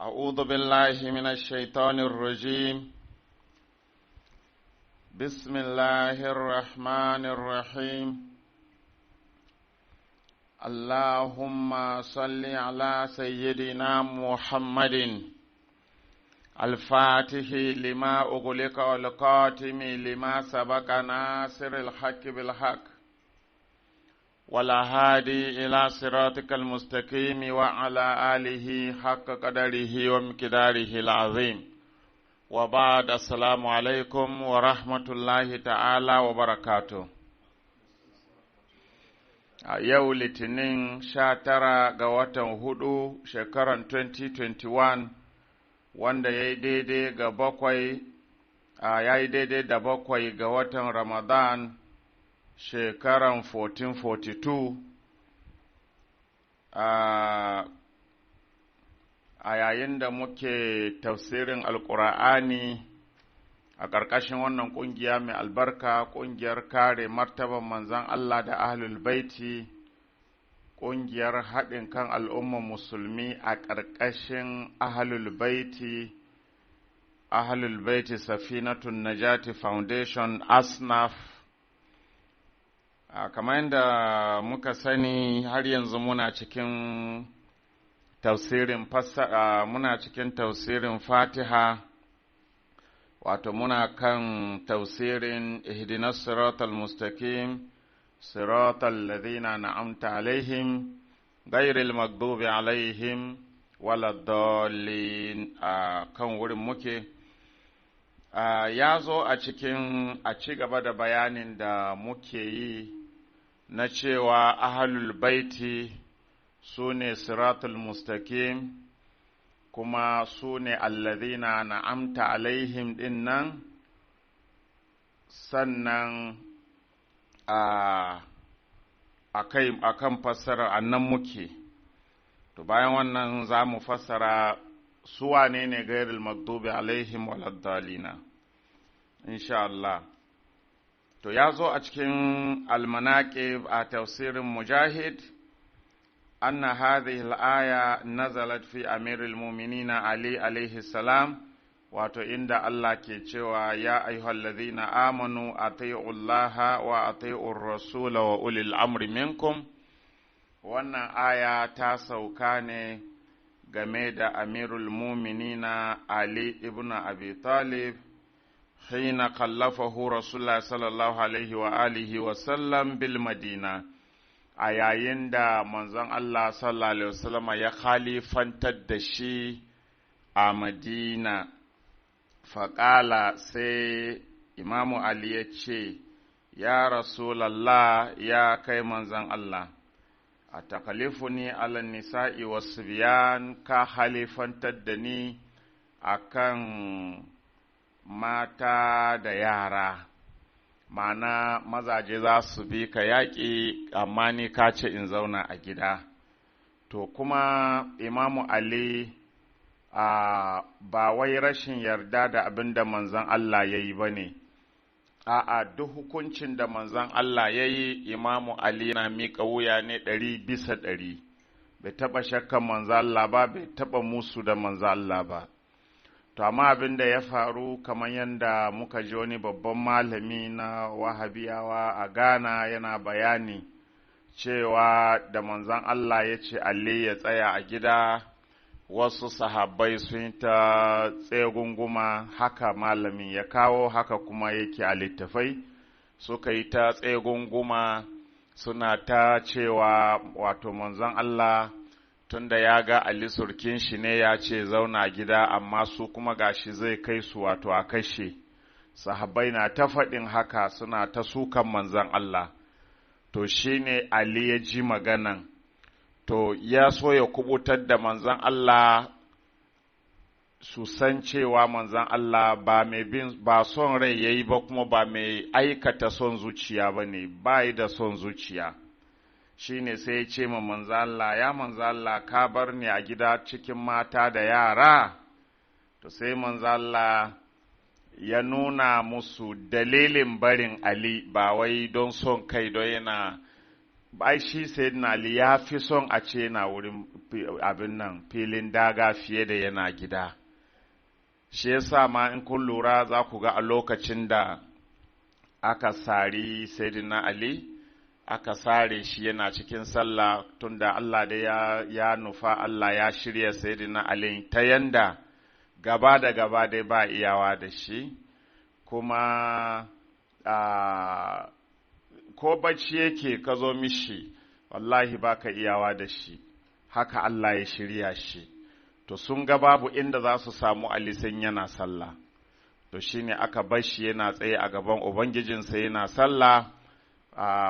أعوذ بالله من الشيطان الرجيم. بسم الله الرحمن الرحيم. اللهم صل على سيدنا محمد الفاتح لما أغلق والقاتم لما سبق ناصر الحق بالحق والهادي إلى صراطك المستقيم وعلى آله حق قدره ومقداره العظيم. وبعد السلام عليكم ورحمة الله تعالى وبركاته. yau litinin 19 ga watan hudu shekaran 2021 wanda ya yi daidai da bakwai ga watan Ramadan shekaran 1442 a yayin da muke tafsirin alkur'ani a ƙarƙashin wannan ƙungiya mai albarka, ƙungiyar kare martaban manzan Allah da ahlul baiti, ƙungiyar haɗin kan al'ummar musulmi a ƙarƙashin ahlul baiti Safinatun Najati Foundation ASNAF. Kamar yadda muka sani har yanzu muna cikin tafsirin Fatiha, wato muna kan tafsirin ihdinas siratal mustaqim siratal ladina na'amta alaihim ghairil maghdubi alaihim waladdallin. Kan wurin muke ya zo a ci gaba da bayanin da muke yi na cewa ahlul baiti su ne siratul mustaqim kuma su ne alladhina na'amta alaihim din nan, sannan a kan fassara annan muke. To bayan wannan za mu fassara su wane ne gairul maghdubi alaihim waladdallina insha Allah. To ya zo a cikin almanaqib a tafsirin Mujahid أن هذه الآية نزلت في أمير المؤمنين علي عليه السلام wato inda Allah ke cewa ya ayyuhal ladhina amanu atii'u Allah wa atii'ur rasul wa ulil amri minkum. Wannan aya ta sauka ne game da amirul mu'minina Ali ibn Abi Talib hina kallafahu Rasulullah sallallahu alaihi wa alihi wa sallam bil Madina, a yayin da manzon Allah sallallahu alaihi wasallam ya khalifantar da shi a Madina. Faƙala sai Imamu Ali ya ce, ya Rasulallah, ya kai manzon Allah, a takalifuni ala nisa'i wasu biyan, ka khalifantar da ni akan mata da yara, ma'ana mazaje za su bi ka yaƙi amma ni ka ce in zauna a gida. To kuma Imamu Ali ba wai rashin yarda da abin da manzon Allah ya yi ba ne, a'a duk hukuncin da manzon Allah ya yi Imamu Ali na miƙa wuya ne 100%, bai taɓa shakkan manzon Allah ba, bai taɓa musu da manzon Allah ba. To amma abin da ya faru kamar yadda muka ji wani babban malami na wahabiyawa a Ghana yana bayani cewa da manzon Allah ya ce Ali ya tsaya a gida, wasu sahabbai sun ta tsegunguma, haka malamin ya kawo, haka kuma yake a littafai, suka yi ta tsegunguma suna ta cewa wato manzon Allah tunda ya ga Ali surkin shi ne ya ce zauna gida, amma su kuma gashi zai kai su wato a kashe. Sahabbai na ta faɗin haka suna ta sukan manzon Allah. To shine Ali ya ji maganan, to ya so ya kubutar da manzon Allah su san cewa manzon Allah ba son rai yayi ba, kuma ba mai aikata son zuciya ba ne, ba yi da son zuciya. Shine sai ya ce ma manzo Allah, ya manzo Allah, ka bar ni a gida cikin mata da yara? To sai manzo Allah ya nuna musu dalilin barin Ali, ba wai don son kai don yana ai shi sayyidina Ali ya fi son a ce yana wurin abin nan filin daga fiye da yana gida. Shi yasa ma in kun lura za ku ga a lokacin da aka sari sayyidina Ali, aka sare shi yana cikin sallah, tunda Allah da ya nufa, Allah ya shirya sayyidina Ali ta yanda gaba da gaba dai ba iyawa da shi, kuma ko bacci yake ka zo mishi wallahi baka iyawa da shi, haka Allah ya shirya shi. To sun ga babu inda za su samu Ali sai yana sallah, to shine aka bar shi yana tsaye a gaban ubangijinsa yana sallah.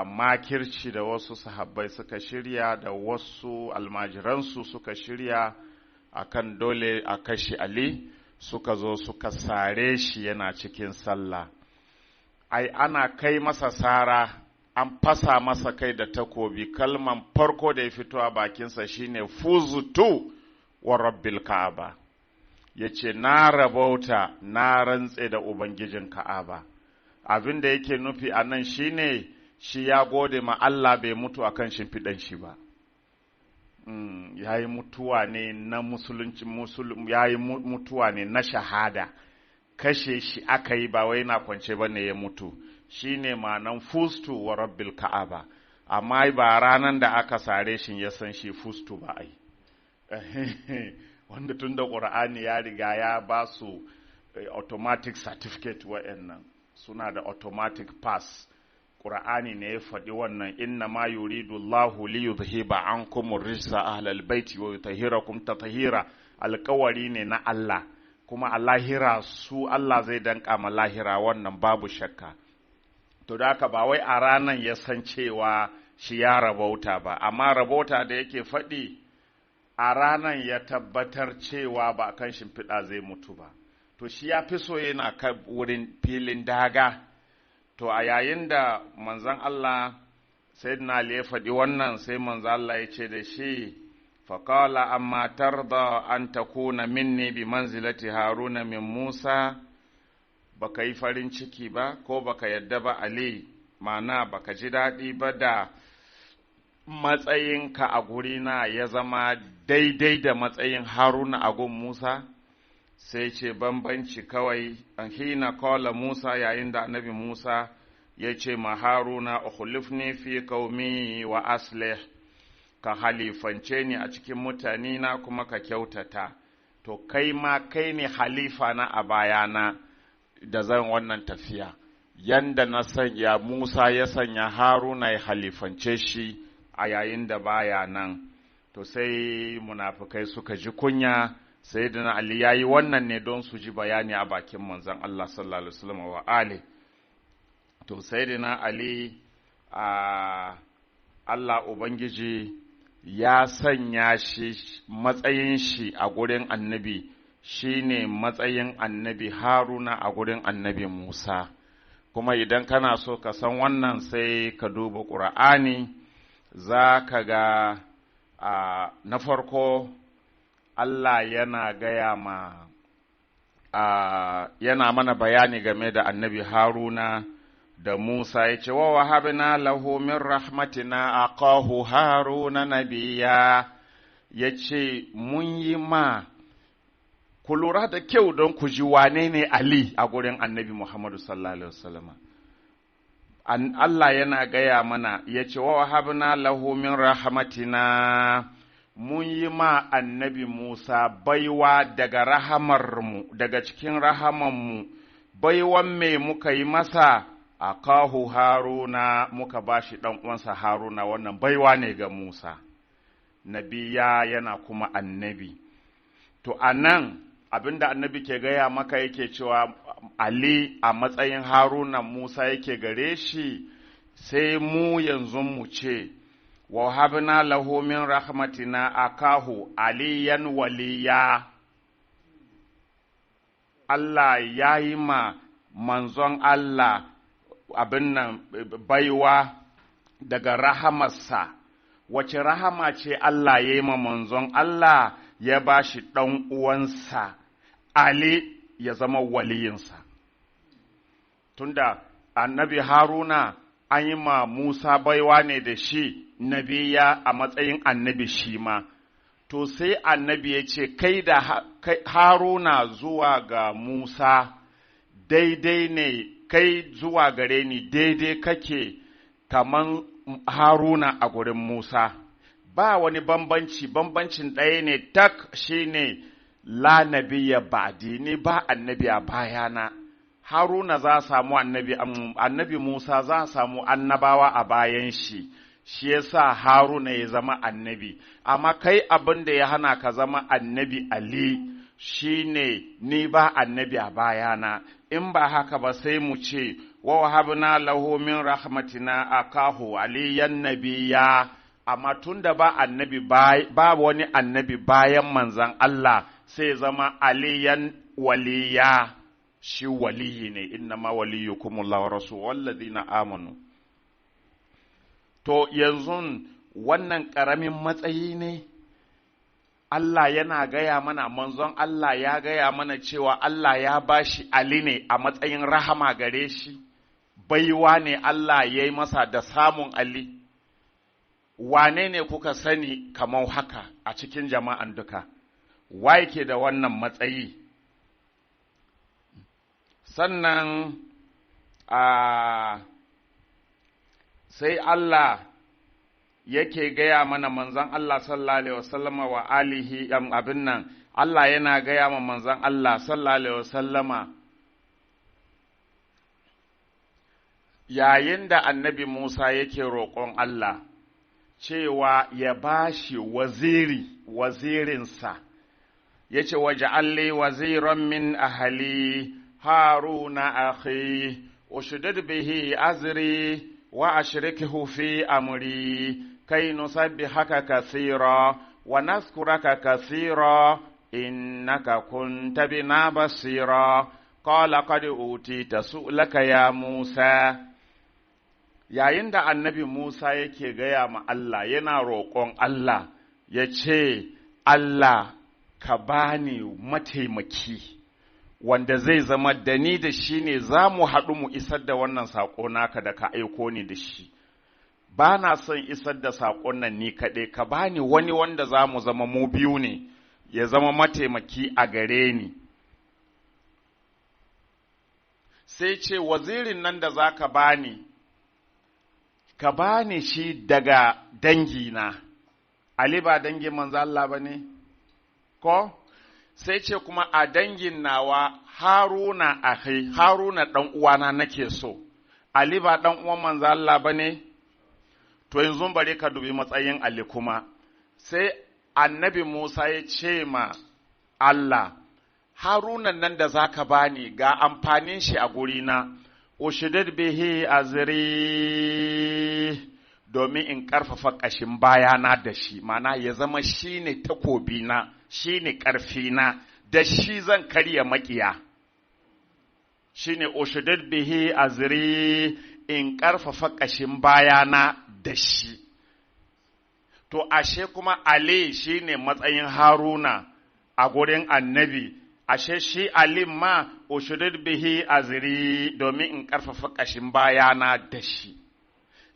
Makirci da wasu sahabbai suka shirya da wasu almajiransu suka shirya akan dole a kashe Ali, suka zo suka sare shi yana cikin sallah. Ai ana kai masa sara, an fasa masa kai da takobi, kalman farko da ya fito a bakinsa shine fuzutu wa rabbil ka'aba, yace na rabauta, na rantse da ubangijin ka'aba. Abin da yake nufi a nan shine shi ya gode ma Allah bai mutu akan shimfiɗan shi ba. Ya yi mutuwa ne na musulunci, ya yi mutuwa ne na shahada, kashe shi aka yi ba wai na kwance ba ne ya mutu. Shi ne ma'anan fustu wa rabbil ka'aba, amma ba ranar da aka sare shi ya san shi fustu ba ai. Wanda tun da ƙur'ani ya riga ya ba su automatic certificate wa'annan, suna da automatic pass. Qur'ani ne ya faɗi wannan, inna ma yuridu Allahu li yuzhiba ankum ar-rijsa ahlal baiti wa yutahhirakum tatheera. Alƙawari ne na Allah, kuma a lahira su Allah zai danka ma lahira, wannan babu shakka. To da haka ba wai a ranan ya san cewa shi ya rabauta ba, amma rabauta da yake faɗi a ranan ya tabbatar cewa ba kan shimfiɗa zai mutu ba. To shi ya fi so yana kan wurin filin daga. To a yayin da manzon Allah sayyidina Ali ya faɗi wannan, sai manzon Allah ya ce da shi, faqala amma tarda an takuna minni bi manzilati Haruna min Musa, baka yi farin ciki ba ko baka yadda ba Ali, mana baka ji daɗi ba da matsayinka a gurina ya zama daidai da matsayin Haruna a gun Musa? Sai ce bambanci kawai, an hina kawala Musa, yayin da annabi Musa ya ce ma Haruna, ukhlifni fi qaumi wa aslih, ka halifance ni a cikin mutanina kuma ka kyautata. To kai ma kai ne halifa na a bayana da zan wannan tafiya, yanda na sanya Musa ya sanya Haruna ya halifance shi a yayin da baya nan. To sai munafikai suka ji kunya. Sayyidina Ali ya yi wannan ne don su ji bayani a bakin manzon Allah sallallahu alaihi wasallam wa ali. To Sayyidina Ali Allah Ubangiji ya sanya shi matsayin shi a gurin annabi shine matsayin annabi Haruna a gurin annabi Musa. Kuma idan kana so ka san wannan sai ka duba Qur'ani, za ka ga na farko Allah yana gaya yana mana bayani game da annabi Haruna da Musa, ya ce, wa wahabna lahu min rahmatina aqahu Haruna nabiya, ya ce, mun yi ma, ku lura da kyau don ku ji wane ne Ali a gurin annabi Muhammadu sallallahu Alaihi wasallam. Allah yana gaya mana, ya ce, wa wahabna lahu min rahmatina, mun yi ma annabi Musa baiwa daga rahamarmu, daga cikin rahamanmu, baiwan me muka yi masa? Akahu Haruna, muka ba shi uwansa Haruna, wannan baiwa ne ga Musa, nabiya yana kuma annabi. To a nan abinda annabi ke gaya maka yake cewa Ali a matsayin Haruna Musa yake gare shi, sai mu yanzu mu ce, wa habna lahu min rahmatina akahu aliyan waliya. Allah ya yi ma manzon Allah abin nan baiwa daga rahamarsa. Wace rahama ce Allah ya yi ma manzon Allah? Ya ba shi ɗan uwansa Ali ya zama waliyinsa. Tunda annabi Haruna an yi ma Musa baiwa ne da shi nabiya a matsayin annabi shi ma. To sai annabi ya ce, kai da Haruna zuwa ga Musa daidai ne, kai zuwa gare ni daidai kake kaman Haruna a gurin Musa. Ba wani bambancin ɗaya ne tak shi ne la nabiya ba'di, ni ba annabi a bayana. Haruna za samu annabi Musa za samu annabawa a bayan shi, shi yasa Haruna ya zama annabi. Amma kai abin da ya hana ka zama annabi Ali shine ni ba annabi a bayana. In ba haka ba sai mu ce wa wahabna lahu min rahmatina akahu aliyan nabiyya. Amma tunda ba annabi ba wani annabi bayan manzan Allah sai zama aliyan waliya. Shi waliyi ne, innama waliyukumullahu wa rasuluhu wallazina amanu. To yanzu wannan ƙaramin matsayi ne, Allah yana gaya mana, manzon Allah ya gaya mana cewa Allah ya bashi Ali ne a matsayin rahama gare shi, baiwa ne Allah ya yi masa da samun Ali. Wane ne kuka sani kamar haka a cikin jama'an duka? Wa yake da wannan matsayi? Sannan sai Allah yake gaya mana manzon Allah sallallahu alaihi wasallama wa alihi abin nan, Allah yana gaya ma manzon Allah sallallahu alaihi wasallama yayin da annabi Musa yake roƙon Allah cewa ya bashi wazirinsa, yace waj'alli waziran min ahli Haruna akhi ushdid bihi azri wa ashrikhu fi amri kay nusabbihaka kathira wa nazkuraka kathira innaka kunta bina basira qala qad utita su'laka ya Musa. Yayin da annabi Musa yake gaya ma Allah, yana roƙon Allah, ya ce, Allah ka bani mataimaki wanda zai zama da ni da shi ne za mu haɗu mu isar da wannan saƙo naka da ka aiko ni da shi. Ba na son isar da saƙon nan ni kaɗai, ka bani wani wanda za mu zama mu biyu ne, ya zama mataimaki a gare ni. Sai ce, wazirin nan da za ka bani shi daga dangina. Ali ba dangin manzo Allah ba ne? Ko? Sai ce kuma a dangin nawa Haruna akhi, Haruna ɗan uwana nake so. Ali ba ɗan uwan manzo Allah ba ne? To yanzu bari ka dubi matsayin Ali kuma. Sai annabi Musa ya ce ma Allah, Haruna nan da zaka bani ga amfanin shi a gurina, ushidid bihi azri, domin in ƙarfafa ƙashin bayana da shi, mana ya zama shi ne takobina, shi ne ƙarfina, da shi zan karya maƙiya. Shi ne ushidid bihi azri, in ƙarfafa ƙashin bayana da shi. To, ashe kuma Ali shi ne matsayin Haruna a gurin annabi, ashe shi Ali ma ushidid bihi azri, domin in ƙarfafa ƙashin bayana da shi.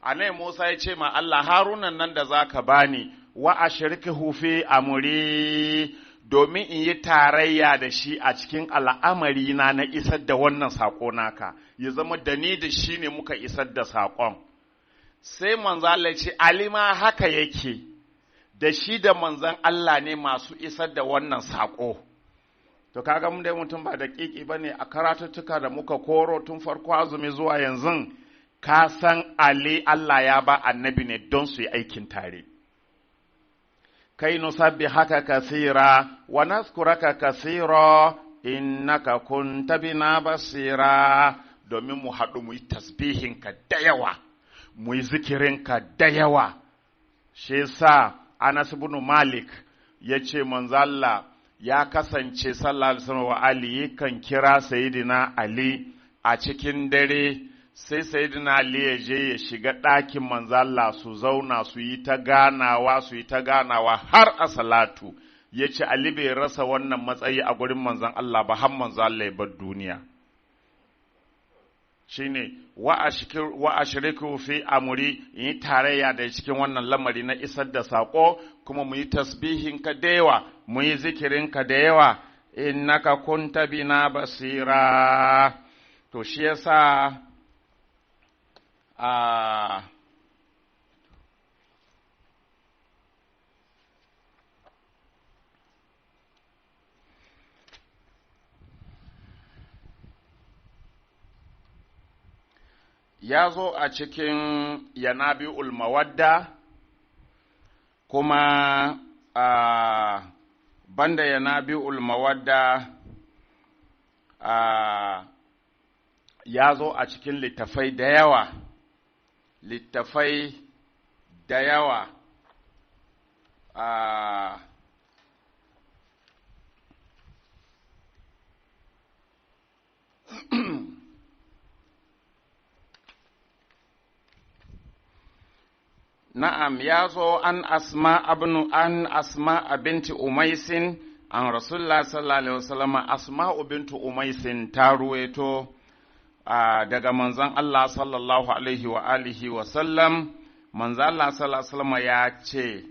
Anai Musa ya ce ma Allah, Harunan nan da za ka bani, wa ashirkihu fi amri, domin in yi tarayya da shi a cikin al'amari na isar da wannan saƙo naka, ya zama da ni da shi ne muka isar da saƙon. Sai manzo Allah ce, Ali ma haka yake, da shi da manzon Allah ne masu isar da wannan saƙo. To kaga mun dai mutum ba da ƙiƙi ba ne a karatuttuka da muka koro tun farko azumi zuwa yanzu, ka san Ali Allah ya ba annabi ne don su yi aikin tare. Kai nusabbi haka kasira wa naskuraka kasira innaka kunta bina basira, domin mu haɗu mu yi tasbihinka da yawa, mu yi zikirinka da yawa. Shi yasa Anas ibn Malik ya ce manzo Allah ya kasance sallallahu alaihi wasallam wa Ali kan kira Sayyidina Ali a cikin dare, sai Sayyidina Ali ya je ya shiga ɗakin manzo Allah su zauna su yi ta ganawa har a salatu. Ya ce Ali bai rasa wannan matsayi a gurin manzon Allah ba har manzo Allah ya bar duniya. shine wa ashriku fi amri, yi tarayya da cikin wannan lamari na isar da sako, kuma mu yi tasbihin ka da yawa, mu yi zikirin ka da yawa, innaka kunta bina basira. To shi yasa ya zo a cikin Yanabi'ul Mawadda, kuma banda Yanabi'ul Mawadda ya zo a cikin littafai da yawa, na'am, ya zo an asma binti umaisin an rasulullah sallallahu alaihi wasallam. Asma'u bintu umaisin ta ruwaito daga manzon Allah sallallahu alaihi wa alihi wa sallam. Manzon Allah sallallahu alaihi wasallam ya ce,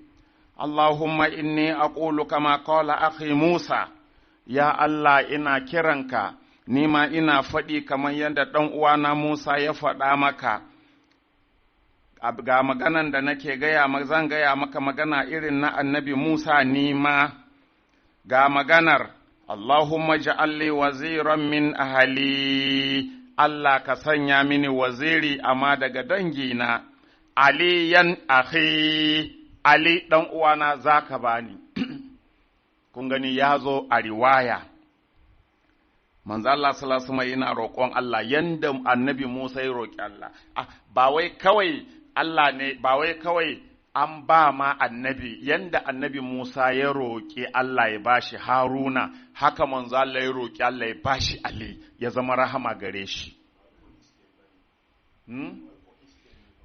Allahumma inni aqulu kama qala akhi Musa, ya Allah ina kiranka, nima ina faɗi kamar yadda ɗan uwana Musa ya faɗa maka. Ga maganan da nake zan gaya maka magana irin na annabi Musa nima. Ga maganar, Allahumma ja'alli waziran min ahali, Allah ka sanya mini waziri amma daga dangina, aliyan akhi, Ali ɗan uwana za ka bani. Kun gani ya zo a riwaya. Manzo Allah sallallahu alaihi wasallam yana roƙon Allah yanda annabi Musa ya roƙi Allah. Ba wai kawai Allah ne, ba wai kawai an ba ma annabi, yanda annabi Musa ya roƙi Allah ya bashi Haruna, haka manzo Allah ya roƙi Allah ya bashi Ali, ya zama rahama gare shi.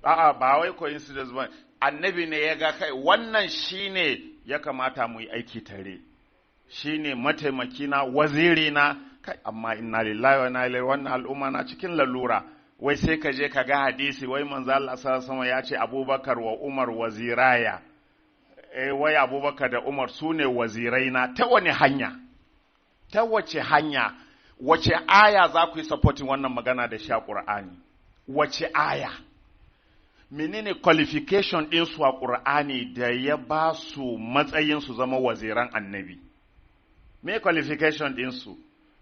Ba wai coincidence ba, annabi ne ya ga kai, wannan shine ya kamata mu yi aiki tare, shine mataimakina, wazirina, kai, amma inna lillahi wa inna ilaihi, wannan al'umma na cikin lalura. Wai sai ka je ka ga hadisi, wai manzo Allah sallallahu alaihi ya ce Abubakar wa Umar waziraya, wai Abubakar da Umar su ne waziraina. Ta wani hanya, ta wace hanya, wace aya za ku yi supporting wannan magana da shi a Qur'ani? Wace aya? Menene qualification ɗinsu a Qur'ani da ya ba su matsayin su zama waziran annabi? Me qualification ɗinsu?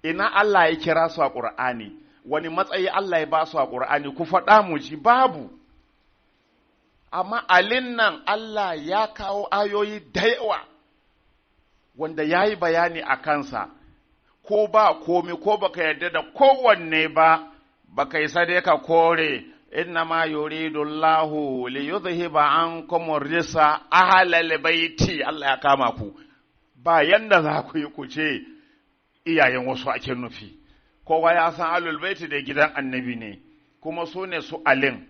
Ina Allah ya kira su a Qur'ani? Wani matsayi Allah ya ba su a Qur'ani? Ku faɗa mu ji, babu. Amma alin nan Allah ya kawo ayoyi da yawa wanda ya yi bayani a kansa, ko ba komi, ko baka yarda da kowanne ba, baka yi sadaka kore, innama yuridu Allahu li yuzhiba ankum ar-risa ahlal baiti. Allah ya kama ku, ba yanda za ku yi ku ce iyayen wasu ake nufi. Kowa ya san ahlul baiti da gidan annabi ne, kuma su ne su alin.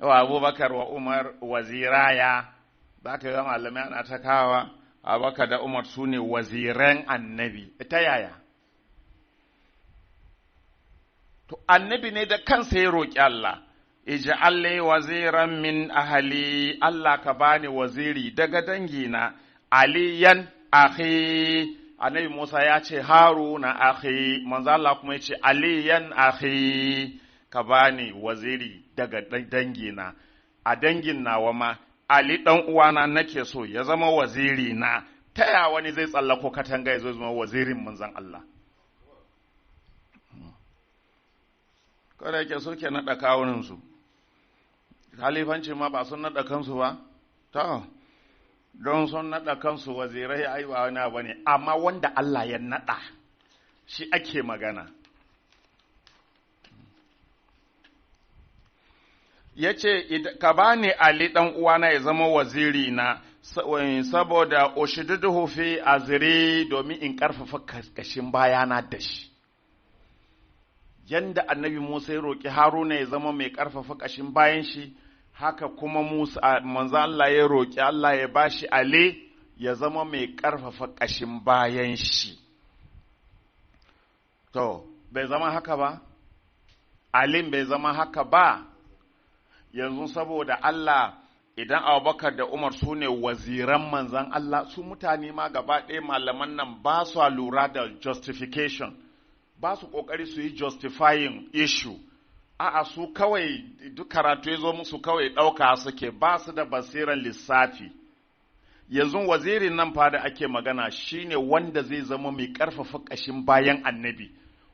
Wa Abubakar wa Umar waziraya, za ka ga malamai ana ta kawa, Abubakar da Umar su ne waziran annabi. Ta yaya? To, annabi ne da kansa ya roƙi Allah, ij'alli waziran min ahli, Allah ka bani waziri daga dangina, aliyan akhi. Annabi Musa ya ce Haruna akhi, manzo Allah kuma ya ce aliyan akhi, ka bani waziri daga dangina. A dangin nawa ma Ali dan uwana nake so ya zama waziri na. Taya wani zai tsallako katanga ya zo zama wazirin manzon Allah? Kada yake so ke naɗa kawuninsu, halifanci ma ba sun naɗa kansu ba, to, don sun naɗa kansu wazirai ai ba wani abu ne, amma wanda Allah ya naɗa shi ake magana. Ya ce, ka bani Ali ɗan uwana ya zama waziri na, saboda ushiduhu fi azri, domin in ƙarfafa kashin bayana da shi. Yanda annabi Musa ya roƙi Haruna ya zama mai ƙarfafa ƙashin bayan shi, haka kuma Musa manzo Allah ya roƙi Allah ya bashi Ali ya zama mai ƙarfafa ƙashin bayan shi. To, bai zama haka ba? Alim bai zama haka ba? Yanzu saboda Allah idan Abubakar da Umar su ne waziran manzan Allah, su mutane ma gaba ɗaya malaman nan ba su lura da justification, ba su ƙoƙari su yi justifying issue. A'a su kawai duk karatu ya zo musu kawai ɗauka suke, ba su da basiran lissafi. Yanzu wazirin nan fa da ake magana shine wanda zai zama mai ƙarfafa ƙashin bayan annabi,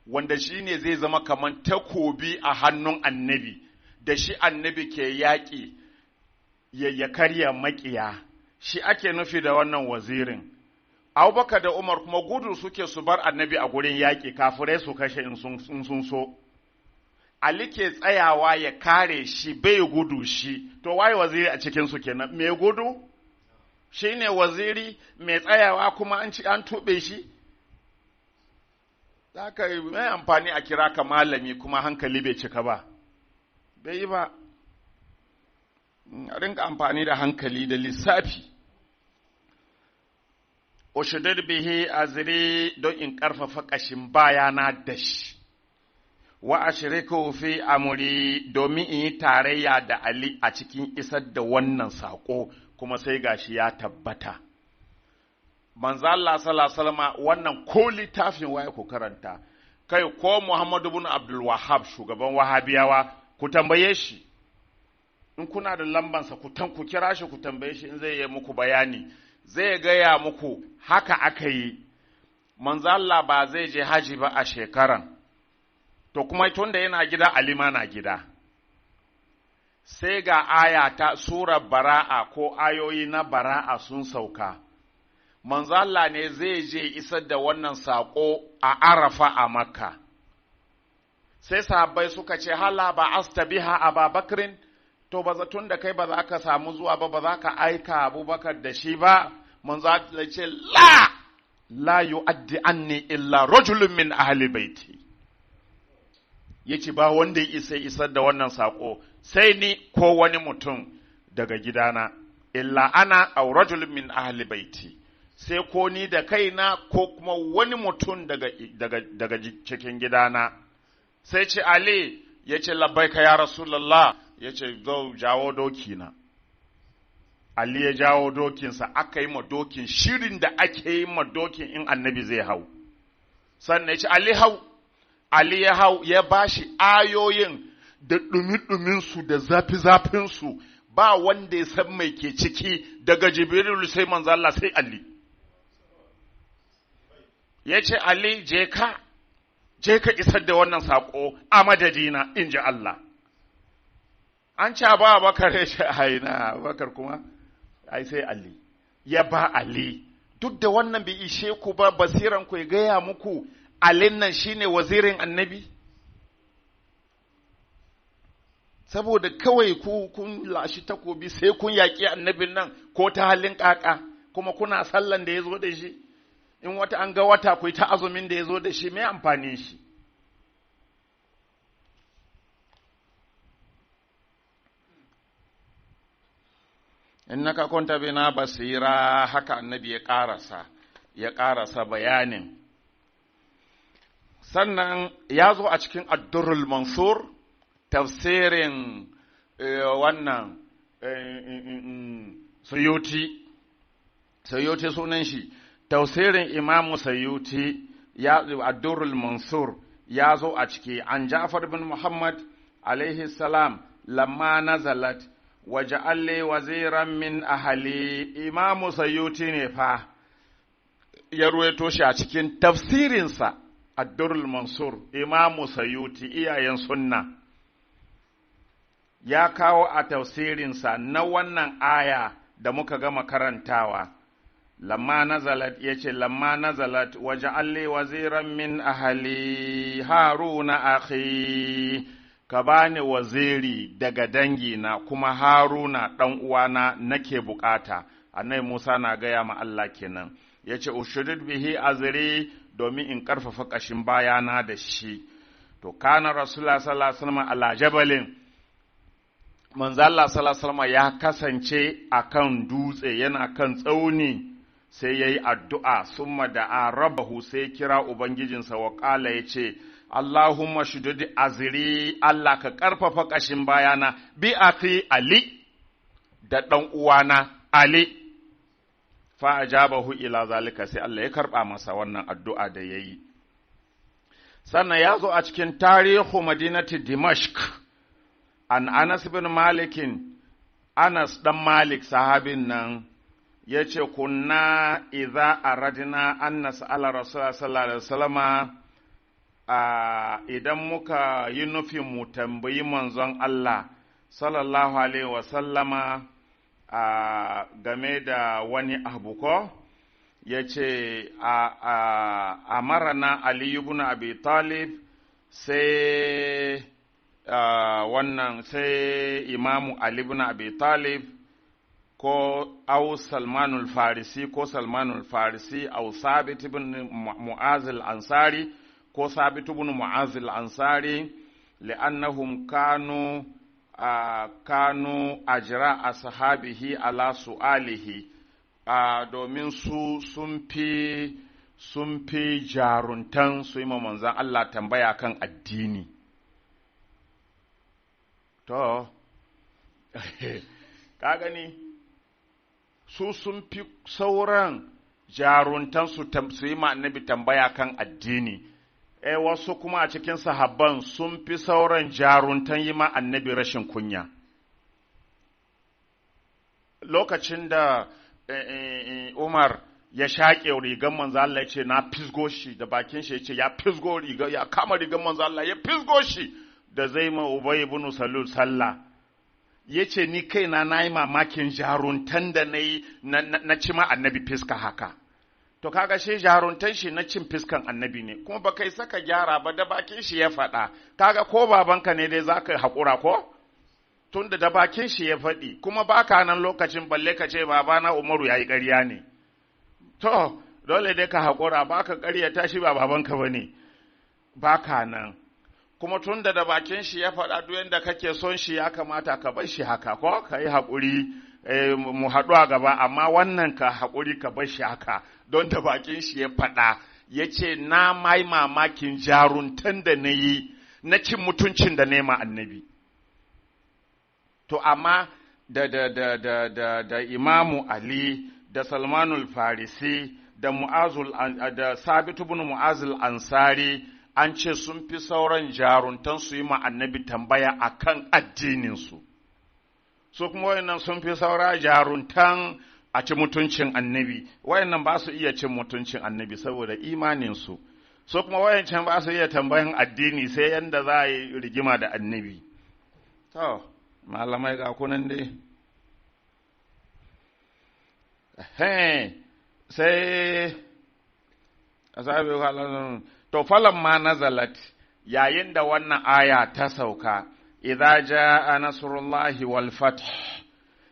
wanda shine zai zama kamar takobi a hannun annabi, da shi annabi ke yaƙi ya karya maƙiya, shi ake nufi da wannan wazirin. Abubakar da Umar kuma gudu suke su bar annabi a gurin yaƙi, kafirai su kashe in sun so. Ali ke tsayawa ya kare shi bai gudu shi, to waye waziri a cikinsu kenan, mai gudu? Shi ne waziri mai tsayawa kuma an tuɓe shi? Za ka yi mai amfani a kira ka malami kuma hankali bai cika ba, bai yi ba. A rinka amfani da hankali da lissafi. Ushudud bihi azri don in ƙarfafa ƙashin bayana da shi. Wa ashriku fi amri domin in yi tarayya da Ali a cikin isar da wannan sako kuma sai gashi ya tabbata. Manzo Allah sallallahu alaihi wasallam wannan ko littafin waye ku karanta, kai ko Muhammadu ibn Abdul Wahhab shugaban Wahabiyawa ku tambaye shi. In kuna da lambansa ku kira shi ku tambaye shi in zai yi muku bayani, zai gaya muku haka aka yi. Manzo Allah ba zai je haji ba a shekaran. To kuma tunda yana gida Alima na gida, sai ga aya ta surar bara'a ko ayoyi na bara'a sun sauka, manzo Allah ne zai je isar da wannan saƙo a Arafa a Makka. Sai sahabbai suka ce, hala ba astabiha Ababakrin, to ba zatun da kai ba za ka samu zuwa ba za ka aika Abubakar da shi ba, manzo Allah ce, la yu'addi anni illa rajulun min ahli baiti. Yace ba wanda ya isar da wannan sako sai ni ko wani mutum daga gidana, illa ana aw rajulun min ahli baiti, sai ko ni da kaina ko kuma wani mutum daga cikin gidana. Sai ce Ali yace labbaika ya Rasulullah, yace zo jawo doki na. Ali ya jawo dokinsa, aka yi ma dokin shirin da ake yi ma dokin in annabi zai hau. Sannan ya ce Ali hau. Ali ya hau ya ba shi ayoyin da ɗumi-ɗuminsu da zafi-zafinsu, ba wanda ya san mai ke ciki daga Jibril sai manzo Allah sai Ali. Ya ce Ali je ka isar da wannan saƙo a madadina in ji Allah. An ce ba Bakar ya ce haina Bakar kuma ai sai Ali. Ya ba Ali. Duk da wannan bai ishe ku ba, basiran ku ya gaya muku Alin nan shine wazirin annabi? Saboda kawai kun lashi takobi sai kun yaƙi annabin nan ko ta halin ƙaƙa, kuma kuna sallan da ya zo da shi, in wata an ga wata ku ta azumin da ya zo da shi, mai amfani shi? Innaka kunta bina basira, haka annabi ya ƙarasa bayanin. Sannan ya zo a cikin Addurrul Mansur, tafsirin wannan Suyuti sunan shi, tafsirin Imamu Suyuti, Addurrul Mansur ya zo a ciki, an Ja'far bin Muhammad alaihi salam, lamma nazalat, waja'al li waziran min ahli. Imamu Suyuti ne fa ya ruwaito shi a cikin tafsirinsa. Addurrul Mansur, Imamu Suyuti, iyayen sunna, ya kawo a tafsirinsa na wannan aya da muka gama karantawa. Lamma nazalat, yace lamma nazalat waja'al li waziran min ahli Haruna akhi, ka bani waziri daga dangina kuma Haruna dan uwana nake bukata. Annabi Musa na gaya ma Allah kenan, yace ushudud bihi azri, domin in ƙarfafa ƙashin bayana da shi. To, kana Rasulullah sallallahu Alaihi wasallam ala jabalin, manzo Allah sallallahu Alaihi wasallam ya kasance a kan dutse, yana kan tsauni, sai ya yi addu'a, summa da a rabahu sai kira Ubangijinsa wa ƙala ya ce, Allahumma shudud azri, Allah ka ƙarfafa ƙashin bayana, bi akhi Ali da ɗan uwana Ali. Fa ajabahu ila zalika, sai Allah ya karɓa masa wannan addu'a da ya yi. Sannan ya zo a cikin tarihu madinati Dimashq, an Anas bin Malikin, Anas ɗan Malik sahabin nan, ya ce, kunna idza aradna an nas'ala Rasulullah sallallahu alaihi wasallama, idan muka yi nufin mu tambayi manzon Allah sallallahu alaihi wasallama game da wani abu ko, ya ce, a marana Ali ibn Abi Talib, sai sai imamu Ali ibn Abi Talib ko au Salmanul Farisi ko Salmanul Farisi au Sabit ibn Mu'az al-Ansari ko Sabit ibn Mu'az al-Ansari, li'annahum kanu ajra ashabihi ala su'alihi, domin su sun fi jaruntan su yi manzan Allah tambaya kan addini. To, ka gani, su sun fi sauran jaruntan su yi annabi tambaya kan addini. Wasu kuma a cikin sahabban sun fi sauran jaruntan yi ma annabi rashin kunya. Lokacin da Umar ya shaƙe rigar manzo Allah ya ce na fisgo shi, da bakin shi ya ce ya fisgo riga, ya kama rigar manzo Allah ya fisgo shi, da zai ma Ubay ibn Salul sallah. Ya ce ni kaina na yi mamakin jaruntan da na ci ma annabi fiska haka. To kaga shi jaruntan shi na cin fiskan annabi ne, kuma ba kai saka gyara ba, da bakin shi ya faɗa. Kaga ko babanka ne dai za ka haƙura ko? Tunda da bakin shi ya faɗi, kuma baka nan lokacin balle ka ce babana Umaru ya yi ƙarya ne. To, dole dai ka haƙura, baka ƙarya ta shi ba babanka ba ne, baka nan. Kuma tunda da bakin shi ya faɗa duk yadda kake son shi ya kamata ka bar shi haka, ko ka yi haƙuri mu haɗu a gaba, amma wannan ka haƙuri ka bar shi haka, don da bakin shi ya faɗa, ya ce na mai mamakin jaruntan da na yi na cin mutuncin da nema annabi. To, amma da Imamu Ali, da Salmanul Farisi, da Sabit ibn Mu'azil Ansari, an ce sun fi sauran jaruntan su yi ma annabi tambaya a kan addininsu. Su kuma wayannan sun fi saura jaruntan a ci mutuncin annabi, wayannan ba su iya cin mutuncin annabi saboda imaninsu. Su kuma wayancan ba su iya tambayan addini sai yanda za a yi rigima da annabi. To, malamai ga kunan dai. Sai, to falan ma nazalat, yayin da wannan aya ta sauka, idza jaa nasrullahi wal fath,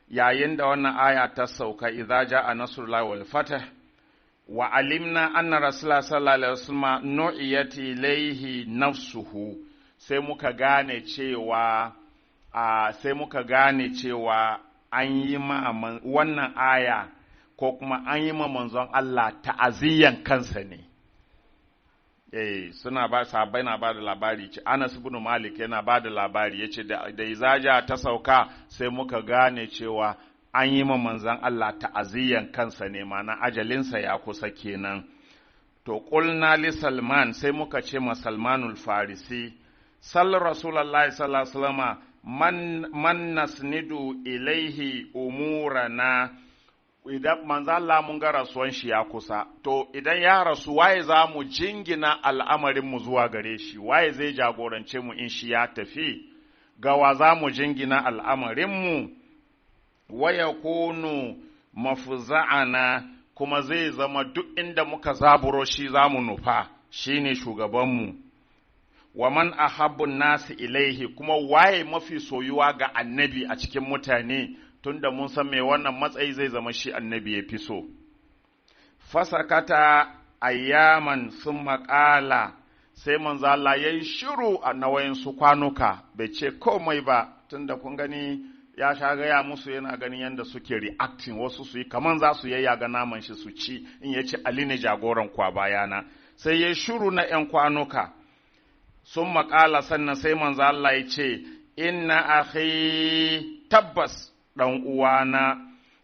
yayin da wannan aya ta sauka, idza jaa nasrullahi wal fath, wa alimna anna rasulullah sallallahu alaihi wasallam nu'iyat ilayhi nafsuhu, sai muka gane cewa an yi ma wannan aya ko kuma an yi ma manzon Allah ta'aziyyan kansa ne. Suna ba sahabbai na ba da labari, ce Anas ibn Malik yana ba da labari, yace da izaja ta sauka sai muka gane cewa an yi ma manzon Allah ta'aziyyan kansa ne, mana ajalinsa ya kusa kenan. To qulna li Salman, sai muka ce ma Salmanul Farisi, sal Rasulullahi sallallahu alaihi wasallam man nasnidu ilaihi umurana, idan manzo Allah mun ga rasuwan shi ya kusa, to idan ya rasu waye za mu jingina al'amarin mu zuwa gare shi, waye zai jagorance mu in shi ya tafi, gawa za mu jingina al'amarin mu, waya kunu mafza'ana, kuma zai zama duk inda muka zaburo shi za mu nufa, shine shugabanmu. Wa man ahabbun nasi ilaihi, kuma waye mafi soyuwa ga annabi a cikin mutane, tunda mun san me wannan matsayi zai zama shi annabi ya fi so. Fasakata ayyaman sun maƙala, sai manzo Allah ya yi shiru a nawayin su kwanuka, bai ce komai ba, tunda kun gani ya sha gaya musu yana ganin yadda suke reacting, wasu su yi kaman za su yayyaga naman shi su ci, in ya ce Ali ne jagoran kwa bayana, sai ya yi shiru na ‘yan kwanuka. sun maƙala sannan sai manzo Allah ya ce inna akhi tabbas ɗan uwana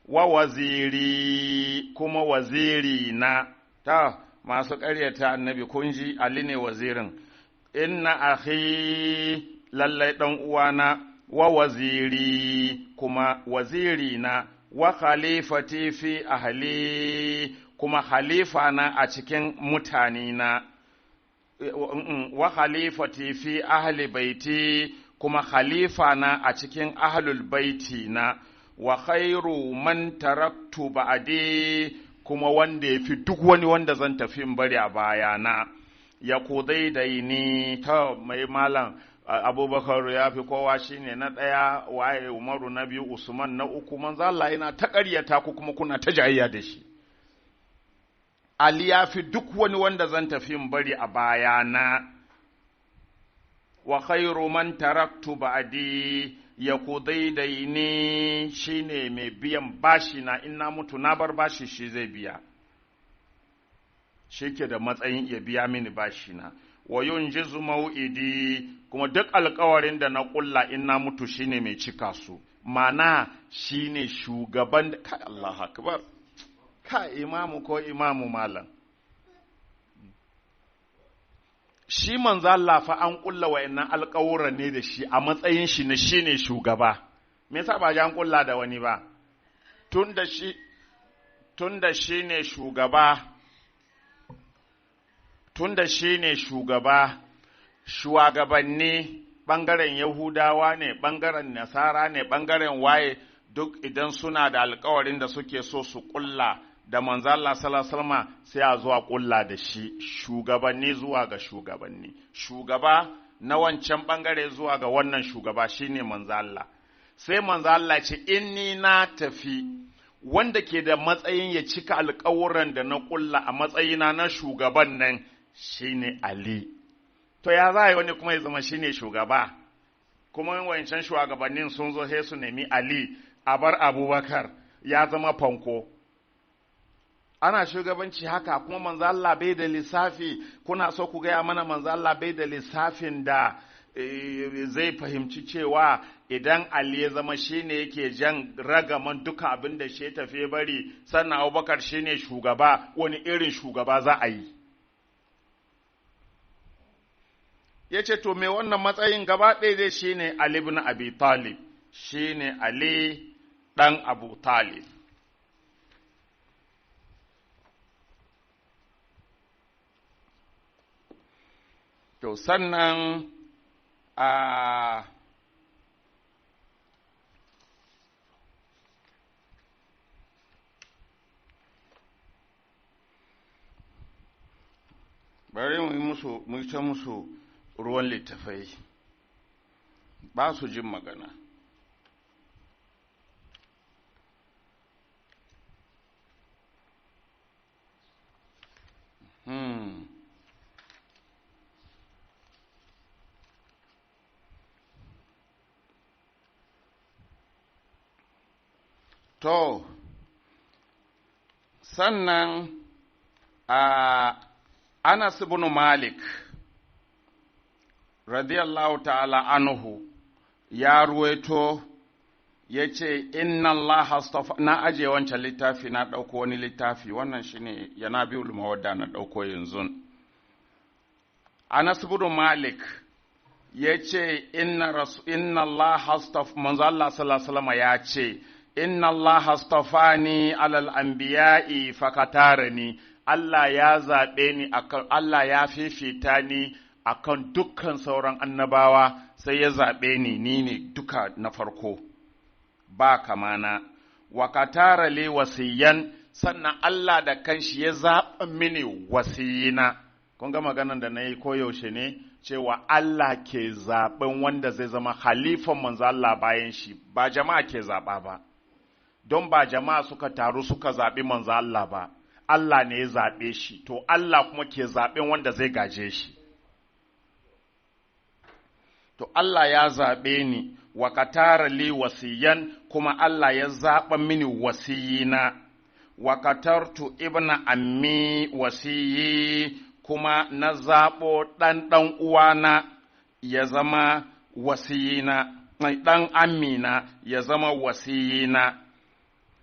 wa waziri kuma waziri na ta masu ƙaryata annabi kun ji Ali ne wazirin inna akhi lallai ɗan uwana wa waziri kuma waziri na wa khalifati fi ahli kuma khalifa na a cikin mutane na wa khalifati fi ahli baiti kuma khalifa na a cikin ahlul baiti na wa khairu man taraktu ba'di kuma wanda yafi duk wani wanda zan tafi in bari a bayana ya ni ta mai malam Abubakar ya fi kowa shine na ɗaya waye Umaru na biyu Usman na uku manzo Allah yana ta ƙaryata ku kuma kuna ta jayayya da shi Ali ya fi duk wani wanda zan tafi in bari a bayana wa khairu man taraktu ba'di ya ni shine mai biyan bashi na in na mutu na bar bashi shi zai biya shi ke da matsayin ya biya mini bashi na wa yunjizu mau'idi kuma duk alkawarin da na kulla in na mutu shine mai cika su mana shine shugaban kai Allah akbar ka imamu ko imamu malam shi manzo Allah fa an kulla wayannan alkawuran ne da shi a matsayin shi na shine shugaba me yasa ba an kulla da wani ba tunda shine shugaba shugabanni ɓangaren Yahudawa ne, ɓangaren Nasara ne, ɓangaren waye duk idan suna da alkawarin da suke so su ƙulla da manzo Allah sallallahu alaihi wasallam sai a zo a ƙulla da shi shugabanni zuwa ga shugabanni. Shugaba na wancan ɓangare zuwa ga wannan shugaba shine manzo Allah. Sai manzo Allah ce in ni na tafi wanda ke da matsayin ya cika alkawuran da na ƙulla a matsayina na shugaban nan shine Ali. To ya za a yi wani kuma ya zama shine shugaba, kuma wancan shugabannin sun zo sai su nemi Ali a bar Abubakar ya zama fanko. Ana shugabanci haka kuma manzo Allah bai da lissafi, kuna so ku gaya mana manzo Allah bai da lissafin da zai fahimci cewa idan Ali ya zama shine yake jan ragaman duka abin da shi tafi bari sannan Abubakar shine shugaba, wani irin shugaba za a yi. Ya ce, to, me wannan matsayin gaba ɗaya dai shi ne Ali ibn Abi Talib, shi ne Ali ɗan Abu Talib. To, sannan bari mu ta musu ruwan littafai ba su jin magana. To, sannan Anas ibn Malik radiyallahu ta'ala anhu ya ruwaito ya ce inna Allah astafa na aje wancan littafi na ɗauko wani littafi wannan shine yana biyu mawadda na ɗauko yanzu. Anas ibn Malik ya ce inna Allah astafa manzo Allah sallallahu alaihi wasallam ya ce inna Allah astafani alal anbiya'i fakatarani Allah ya zaɓe ni akan Allah ya fifita ni akan dukkan sauran annabawa sai ya zaɓe ni ne duka na farko ba kamana wa katara li wasiyan sannan Allah da kanshi ya zaɓa mini wasiyina. Kun ga maganar da na yi koyaushe ne cewa Allah ke zaɓen wanda zai zama halifan manzo Allah bayan shi ba jama'a ke zaɓa ba don ba jama'a suka taru suka zaɓi manzo Allah ba Allah ne ya zaɓe shi to Allah kuma ke zaɓen wanda zai gaje shi. To Allah ya zaɓe ni wa katara li wasiyan kuma Allah ya zaɓa mini wasiyina wa katartu ibna ammi wasiyi kuma na zaɓo ɗan uwana ya zama wasiyina, ɗan amina ya zama wasiyina,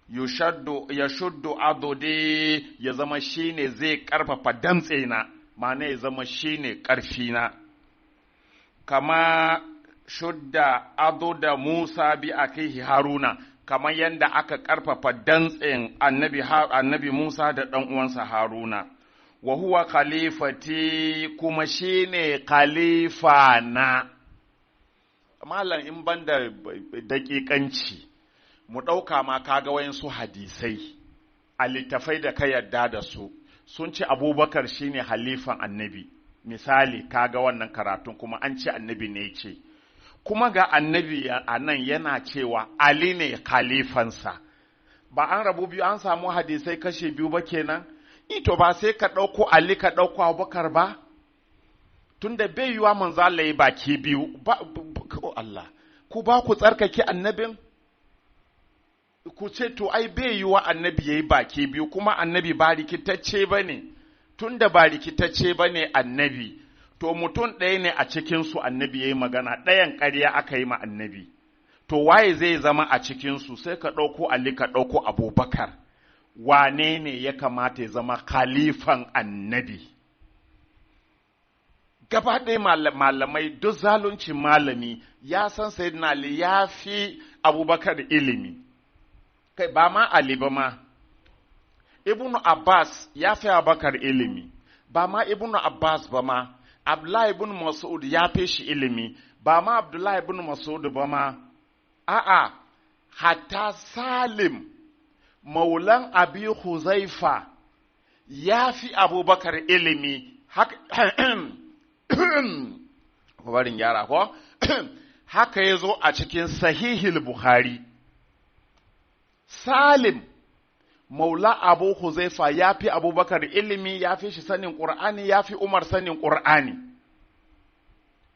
ya shuddu adudi ya zama shine zai ƙarfafa damtsena, ma'ana ya zama shine ƙarfina, kama shudda aduda Musa bi akihi Haruna, kamar yadda aka ƙarfafa dantsen annabi Musa da ɗan uwansa Haruna. Wa huwa khalifati, kuma shine khalifa na. Malam in banda daƙiƙanci mu ɗauka ma kaga wayansu hadisai a littafai da ka yarda da su sun ce Abubakar shine halifan annabi, misali kaga wannan karatun kuma an ce annabi ne ce, kuma ga annabi a nan yana cewa Ali ne khalifansa. Ba an rabu biyu, an samu hadisai kashe biyu ba kenan? Ito ba sai ka ɗauko Ali ka ɗauko Abubakar ba? Tunda bai yiwa manzo Allah ya baki biyu, ba Allah, ku ba ku tsarkake annabin? Ku ce to ai bai yiwa annabi yayi baki biyu, kuma annabi ba rikitacce bane. Tunda ba rikitacce bane annabi, to mutum ɗaya ne a cikinsu annabi ya yi magana, ɗayan ƙarya aka yi ma annabi. To waye zai zama a cikinsu? Sai ka ɗauko Ali ka ɗauko Abubakar. Wane ne ya kamata ya zama khalifan annabi? Gaba ɗaya malamai, duk zaluncin malami ya san Sayyidina Ali ya fi Abubakar ilimi. Kai ba ma Ali ba ma, Ibnu Abbas ya fi Abubakar ilimi. Ba ma Ibnu Abbas ba ma, Abdullahi ibn Mas'ud ya fi shi ilimi, ba ma Abdullahi ibn Mas'ud ba ma, a'a, hatta Salim, maulan Abi Huzaifa, ya fi Abubakar ilimi, barin gyara ko? Haka ya zo a cikin Sahihil Bukhari. Salim, maula Abu Huzaifa ya fi Abubakar ilimi, ya fi shi sanin Ƙur'ani, ya fi Umar sanin Ƙur'ani.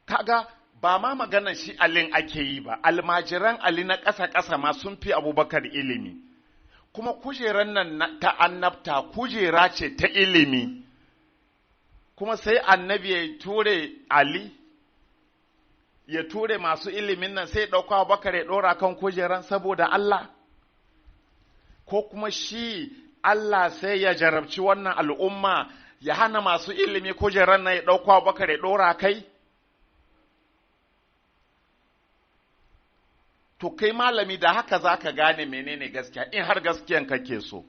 Kaga ba ma maganar shi Alin ake yi ba, almajiran Ali na ƙasa-ƙasa ma sun fi Abubakar ilimi. Kuma kujeran nan ta annabta kujera ce ta ilimi. Kuma sai annabi ya ture Ali, ya ture masu ilimin nan, sai ɗauka Abubakar ya ɗora kan kujeran saboda Allah. Ko kuma shi Allah sai ya jarabci wannan al'umma ya hana masu ilimi kujerar na ya ɗauko Abubakar ya ɗora kai? To kai malami da haka za ka gane menene gaskiya, in har gaskiyan kake so.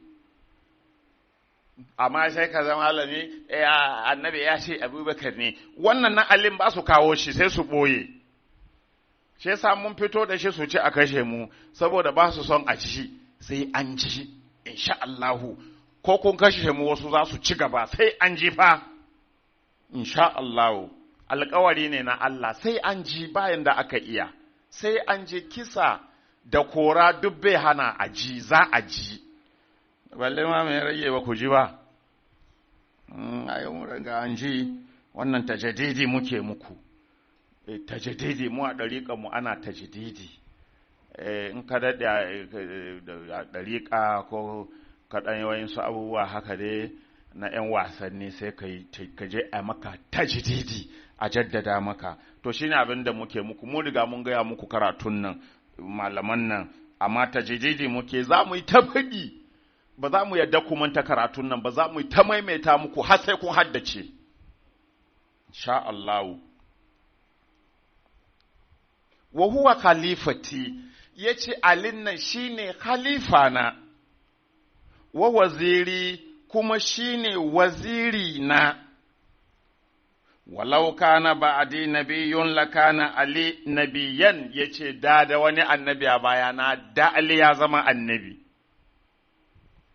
Amma sai ka zama malami, annabi ya ce Abubakar ne, wannan na alim ba su kawo shi sai su ɓoye. Shi yasa mun fito da shi su ci a kashe mu, saboda ba su son a ci. Sai an ji, insha Allahu, ko kun kashe mu wasu za su ci gaba, sai an ji fa, insha Allahu, alkawari ne na Allah, sai an ji bayan da aka iya, sai an ji kisa da kora duk bai hana a ji, za a ji. Balle ma mai rage ba ku ji ba, ayo mu ranga an ji, wannan tajadidi muke muku, tajadidi mu a ɗariƙanmu ana tajadidi. In ka daɗe a ɗariƙa ko kaɗan yawansu abubuwa haka dai na 'yan wasanni sai ka je a maka tajdidi a jaddada maka. To shine abin da muke muku, mu riga mun gaya muku karatun nan, malaman nan, amma tajdidi muke, za mu yi ta faɗi, ba za mu yadda ku manta karatun nan ba, za mu yi ta maimaita muku har sai kun haddace. Sha Allahu. Wa huwa khalifati, ya ce Alin nan shi ne khalifa na, wa waziri kuma shi ne waziri na, walau kana ba'adi nabiyun lakana Ali nabiyan, ya ce da wani annabi a bayana, da Ali ya zama annabi.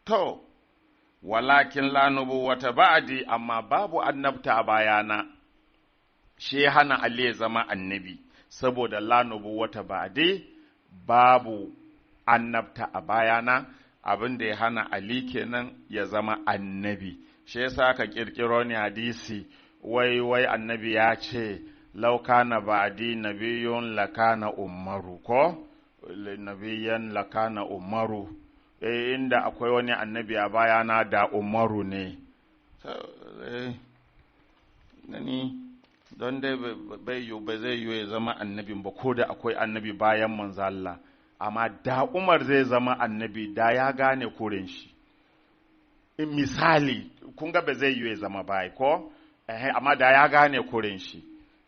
To, walakin la nubuwata ba'adi, amma babu annabta a bayana, shi hana Ali ya zama annabi, saboda la nubuwata ba'adi, babu annabta a bayana, abin da ya hana Ali kenan ya zama annabi. Shi yasa ka kirkiro ni hadisi, wai annabi ya ce law kana ba'di nabiyyun lakana umaru, ko nabiyyan lakana umaru, inda akwai wani annabi a bayana da umaru ne. ni don dai ba zai yi ya zama annabin ba ko da akwai annabi bayan manzo Allah amma da Umar zai zama annabi da ya gane kurin shi in misali kun ga ba zai yi ya zama bai ko amma da ya gane kurin shi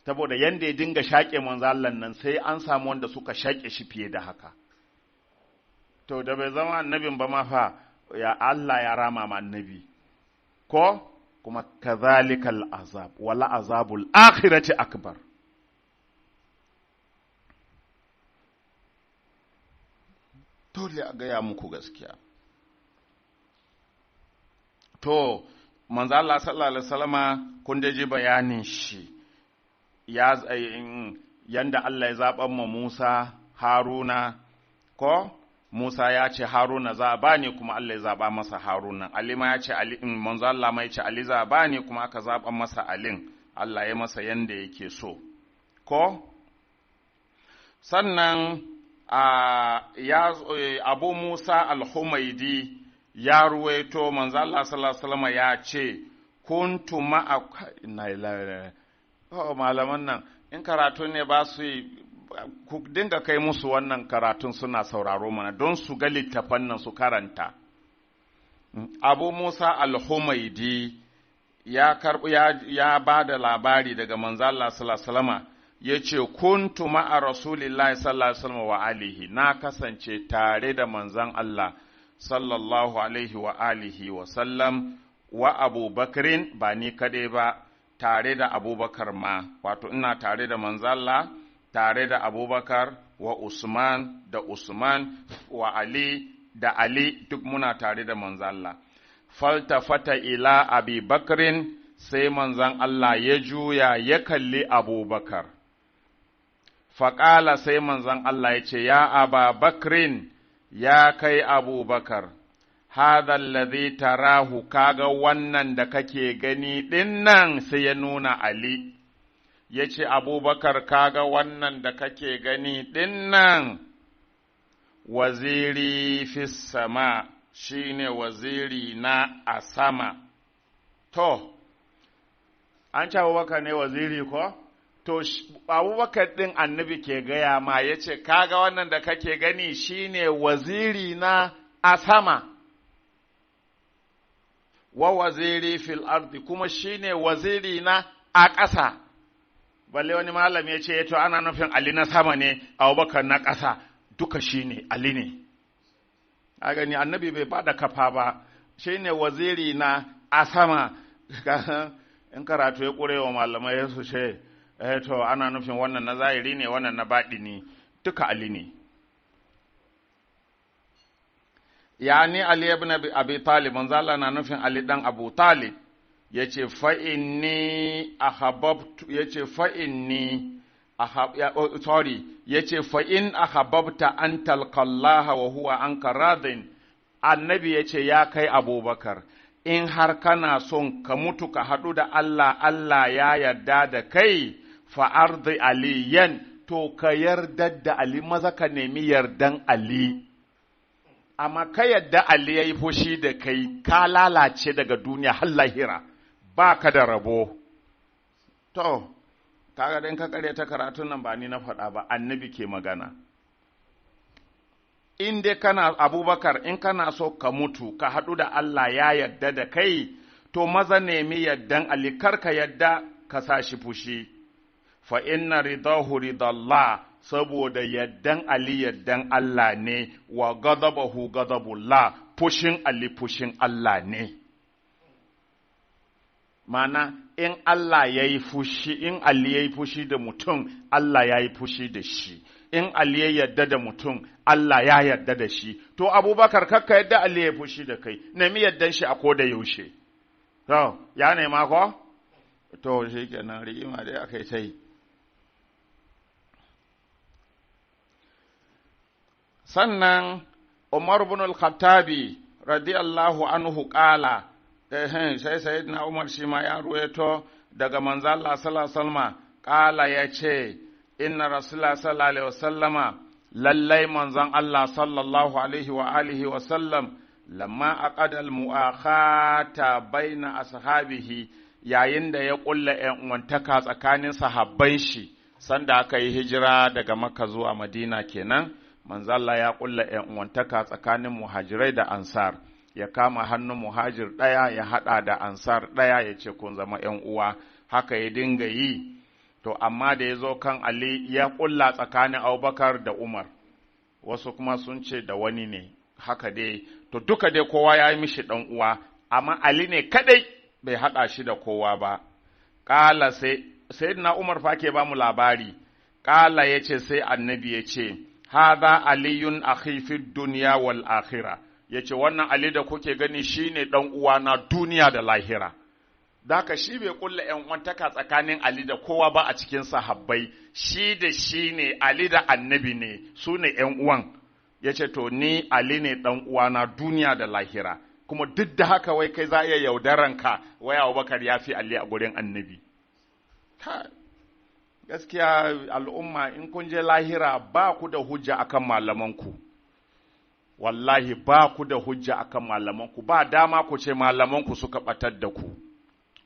saboda yanda ya dinga shaƙe manzo Allah nan sai an samu wanda suka shaƙe shi fiye da haka to da bai zama annabin ba ma fa ya Allah ya rama ma annabi ko kuma kazalikal azab wala azabul akhirati akbar dole a gaya muku gaskiya to manzo Allah sallallahu alaihi wasallama kun da ji bayanin shi ya yanda Allah ya zaban ma Musa Haruna ko Musa ya ce Haruna za a bani kuma Allah ya zaba masa Haruna Ali ma ya ce Ali manzo Allah ma ya ce Ali za a bani kuma aka zaba masa Alin Allah ya masa yanda yake so ko sannan Abu Musa al-Humaidi ya ruwaito manzo Allah sallallahu alaihi wasallam ya ce kuntu ma'a malaman nan in karatu ne ba su ku dinga kai musu wannan karatun suna sauraro mana don su ga littafan nan su karanta Abu Musa al-Humaidi ya ba da labari daga manzo Allah sallallahu alaihi wasallam yace kuntu ma'a rasulillahi sallallahu alaihi wasallam wa alihi na kasance tare da manzon Allah sallallahu alaihi wa alihi wa sallam wa Abubakrin ba ni kade ba tare da Abubakar ma wato ina tare da manzon Allah tare da Abubakar wa Usman da Usman wa Ali da Ali duk muna tare da manzon Allah faltafata ila Abi Bakrin sai manzon Allah ya juya ya kalli Abubakar faƙala sai manzon Allah ya ce ya Aba Bakrin ya kai Abubakar hadha alladhi tarahu kaga wannan da kake gani dinnan sai ya nuna Ali yace Abubakar kaga wannan da kake gani dinnan waziri fis sama shine waziri na a sama to an ce Abubakar ne waziri ko to Abubakar ɗin annabi ke gaya ma ya ce, kaga wannan da kake gani shine waziri na a sama, wa waziri fil ardi kuma shine waziri na a ƙasa. Balle wani malam ya ce, to ana nufin Ali na sama ne, Abubakar na ƙasa, duka shine Ali ne. A gani annabi bai ba da kafa ba, shine waziri na a sama. In karatu ya ƙure wa malamai ya su ce, to ana nufin wannan na zahiri ne wannan na baɗi ne duka Ali ne yani Ali ibn Abi Talib manzo Allah na nufin Ali dan Abu Talib yace fa inni ahabbtu yace fa inni yace fa in ahabbta an talqallaha wa huwa anka radin annabi yace ya kai Abubakar in har kana son ka mutu ka haɗu da Allah Allah ya yarda da kai fa'ardi aliyan to ka yarda da Ali maza ka nemi yardan Ali amma ka yarda Ali ya yi fushi da kai ka lalace daga duniya har lahira ba ka da rabo to kaga dan ka kare ta karatun nan ba ni na faɗa ba annabi ke magana in dai kana Abubakar in kana so ka mutu ka haɗu da Allah ya yarda da kai to maza nemi yardan Ali kar ka yarda ka sa shi fushi fa inna ridahu ridallah saboda yaddan Ali yaddan Allah ne wa ghadabahu ghadabullah fushin Ali fushin Allah ne mana in Allah yayi fushi in Ali yayi fushi da mutum Allah yayi fushi da shi in Ali ya yadda da mutum Allah ya yadda da shi to Abubakar kakka yadda Ali ya fushi da kai nemi yaddan shi a koda yaushe to ya nema ko to shikenan rigima dai akai sai sannan Umar ibn al-Khattabi radiyallahu anhu qala sai sayyidina Umar shi ma ya ruwaito daga manzo Allah sallallahu alaihi wasallam qala yace inna rasulullah sallallahu alaihi wasallama lallai manzon Allah sallallahu alaihi wa alihi wasallam lamma aqada al-mu'akhata baina ashabihi yayin da ya ƙulla ‘yan'uwantaka tsakanin sahabban shi, sanda aka yi hijira daga Makka zuwa Madina kenan, manzalla ya ƙulla ‘yan'uwantaka tsakanin muhajirai da ansar, ya kama hannun muhajir ɗaya ya haɗa da ansar ɗaya ya ce kun zama ‘yan uwa, haka ya dinga yi. To, amma da ya zo kan Ali ya ƙulla tsakanin Abubakar da Umar, wasu kuma sun ce da wani ne, haka dai, to duka dai kowa ya yi mishi ɗan uwa, amma Ali ne kaɗai bai haɗa shi da kowa ba. Ƙala sai na Umar fa ke ba mu labari, ƙala ya ce sai annabi ya ce, haza aliyun akhi fi duniya wal akhira, ya ce wannan Ali da kuke gani shi ne ɗan uwa na duniya da lahira. Daka shi bai kulla ‘yan'uwantaka tsakanin Ali da kowa ba a cikin sahabbai, shi da shi ne, Ali da annabi ne, su ne ‘yan uwan. Ya ce, to, ni Ali ne ɗan uwana duniya da lahira, kuma duk da haka wai kai za iya yaudaranka, wai Abubakar ya fi Ali a gurin annabi. Gaskiya al'umma in kun je lahira ba ku da hujja akan malamanku. Wallahi ba ku da hujja akan malamanku, ba dama ku ce malamanku suka ɓatar da ku.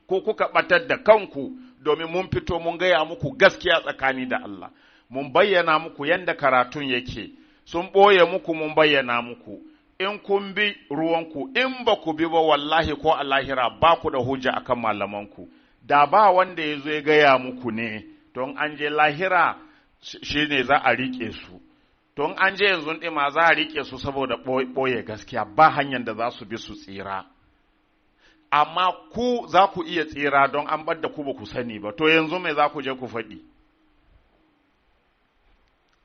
Ko kuka ɓatar da kanku, domin mun fito mun gaya muku gaskiya tsakani da Allah, mun bayyana muku yadda karatun yake, sun ɓoye muku mun bayyana muku, in kun bi ruwanku, in ba ku bi ba wallahi ko a lahira ba ku da hujja akan malamanku, da ba wanda ya zo ya gaya muku ne, don an je lahira shi ne za a riƙe su, don an je yanzu ɗima za a riƙe su saboda ɓoye gaskiya, ba hanyar da za su bi su tsira. Amma ku za ku iya tsira don an bar da ku ba ku sani ba, to yanzu mai za ku je ku faɗi.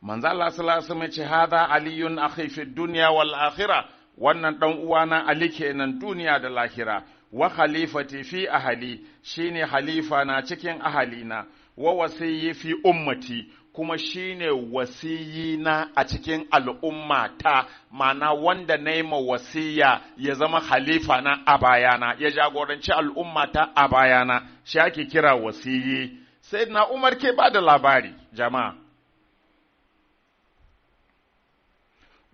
Manzo Allah sallallahu alaihi wasallam ce hada aliyun akhi fi dunya wal akhirah, wannan dan uwana Ali kenan duniya da lahira, wa khalifati fi ahli, shine halifa na cikin ahalina, wa wasiyyi fi ummati, kuma shine wasiyina a cikin al'ummata, mana wanda na yi ma wasiya ya zama halifa na a bayana, ya jagoranci al'ummata a bayana, shi ake kira wasiyi. Sai na Umar ke ba da labari, jama'a.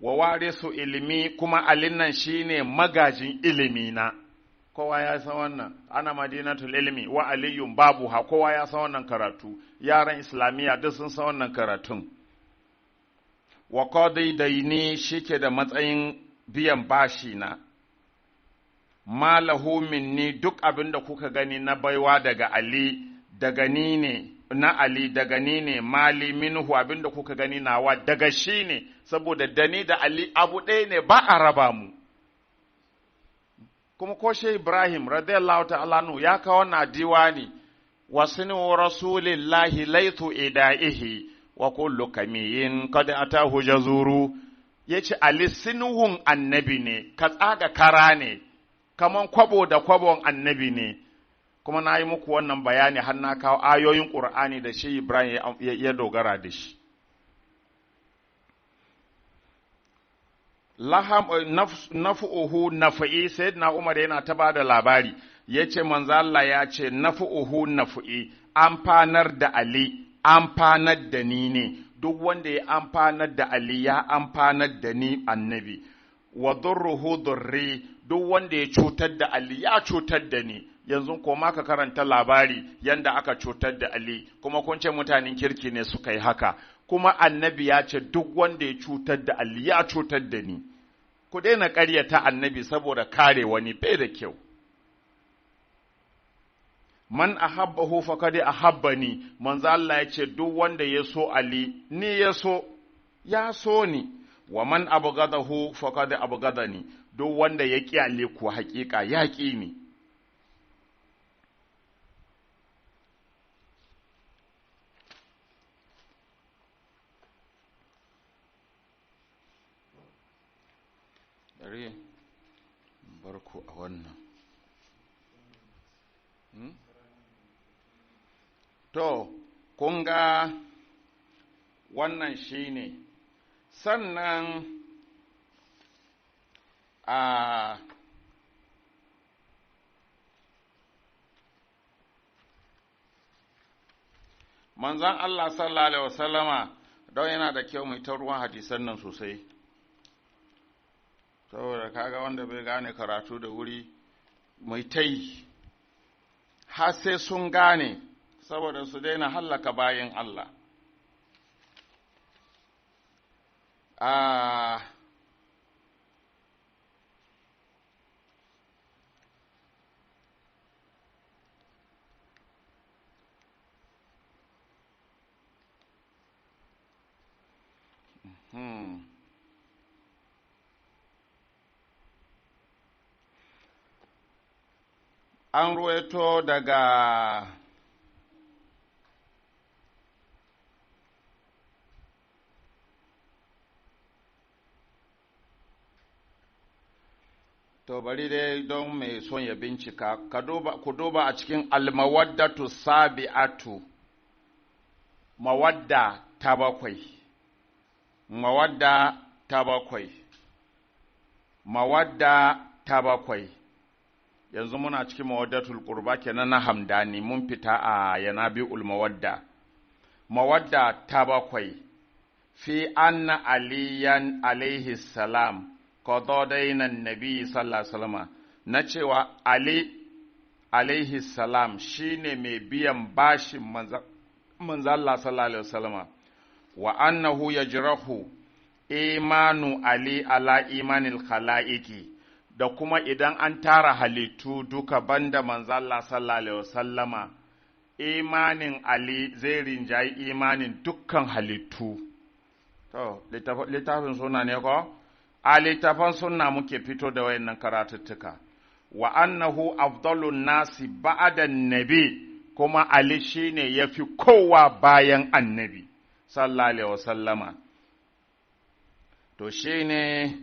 Wa warisu ilimi, kuma alin nan shine magajin ilimina. Kowa ya san wannan, ana madinatul ilmi wa aliyun babu ha, kowa ya san wannan karatu, yaran islamiyya duk sun san wannan karatun. Wa qadi daini, shike da matsayin biyan bashi na, malahu minni, duk abin da kuka gani na baiwa daga Ali, daga ni ne, na Ali daga ni ne, mali minhu, abin da kuka gani nawa daga shi ne, saboda da ni da Ali abu ɗaya ne, ba a raba mu. Kuma ko shi Ibrahim radiyallahu ta'ala anhu ya kawo na diwani, wa sinu rasulillahi laitu idaihi wa kullu kamiyin qad atahu jazuru, yace Ali sinuhun annabi ne, ka tsaga kara ne, kaman kwabo da kwabon annabi ne. Kuma na yi muku wannan bayani har na kawo ayoyin Qur'ani da shi Ibrahim ya dogara da shi. Nafu'uhu nafi'i, sayyidina Umar yana ta ba da labari, ya ce manzo Allah ya ce nafu'uhu nafi'i, amfanar da Ali, amfanar da ni ne, duk wanda ya amfanar da Ali ya amfanar da ni annabi, wa durruhu durri, duk wanda ya cutar da Ali ya cutar da ni. Yanzu koma ka karanta labari yanda aka cutar da Ali, kuma kun ce mutanen kirki ne suka yi haka, kuma annabi ya ce duk wanda ya cutar da Ali ya cutar da ni. Ku daina ƙaryata annabi saboda kare wani bai da kyau. Man ahabbahu faqad ahabbani, manzo Allah ya ce duk wanda ya so Ali ni ya so ni, wa man abghadahu faqad abghadani, duk wanda ya ƙi Ali ku haƙiƙa ya ƙi ni. Bari barku a wannan. To, kun ga wannan shi ne, sannan a manzan Allah sallallahu Alaihi wasallama, don yana da kyau mai ta ruwan hadisan nan sosai. Saboda kaga wanda bai gane karatu da wuri mai tai har sai sun gane saboda su daina hallaka bayin Allah. An ruwaito daga to bari dai don mai son ya bincika ku duba a cikin almawaddatu sabi'atu mawadda ta bakwai mawadda ta bakwai mawadda ta bakwai yanzu muna cikin mawaddatul qurba kenan na hamdani mun fita a yanabi'ul mawadda mawadda ta bakwai fi anna aliyan alaihi salam qadadainan nabi sallallahu alaihi wasallam na cewa ali alaihi salam shine mai biyan bashin manzo Allah sallallahu alaihi wasallam wa annahu yajrahu imanu ali ala imanil khalaiqi da kuma idan an tara halittu duka banda manzo Allah sallallahu alaihi wasallama imanin ali zai rinjayi imanin dukkan halittu. To littafin suna ne ko a littafin sunna muke fito da wayannan karatuttuka wa annahu afdalun nasi ba'da nabi kuma ali shine yafi kowa bayan annabi sallallahu alaihi wasallama. To shine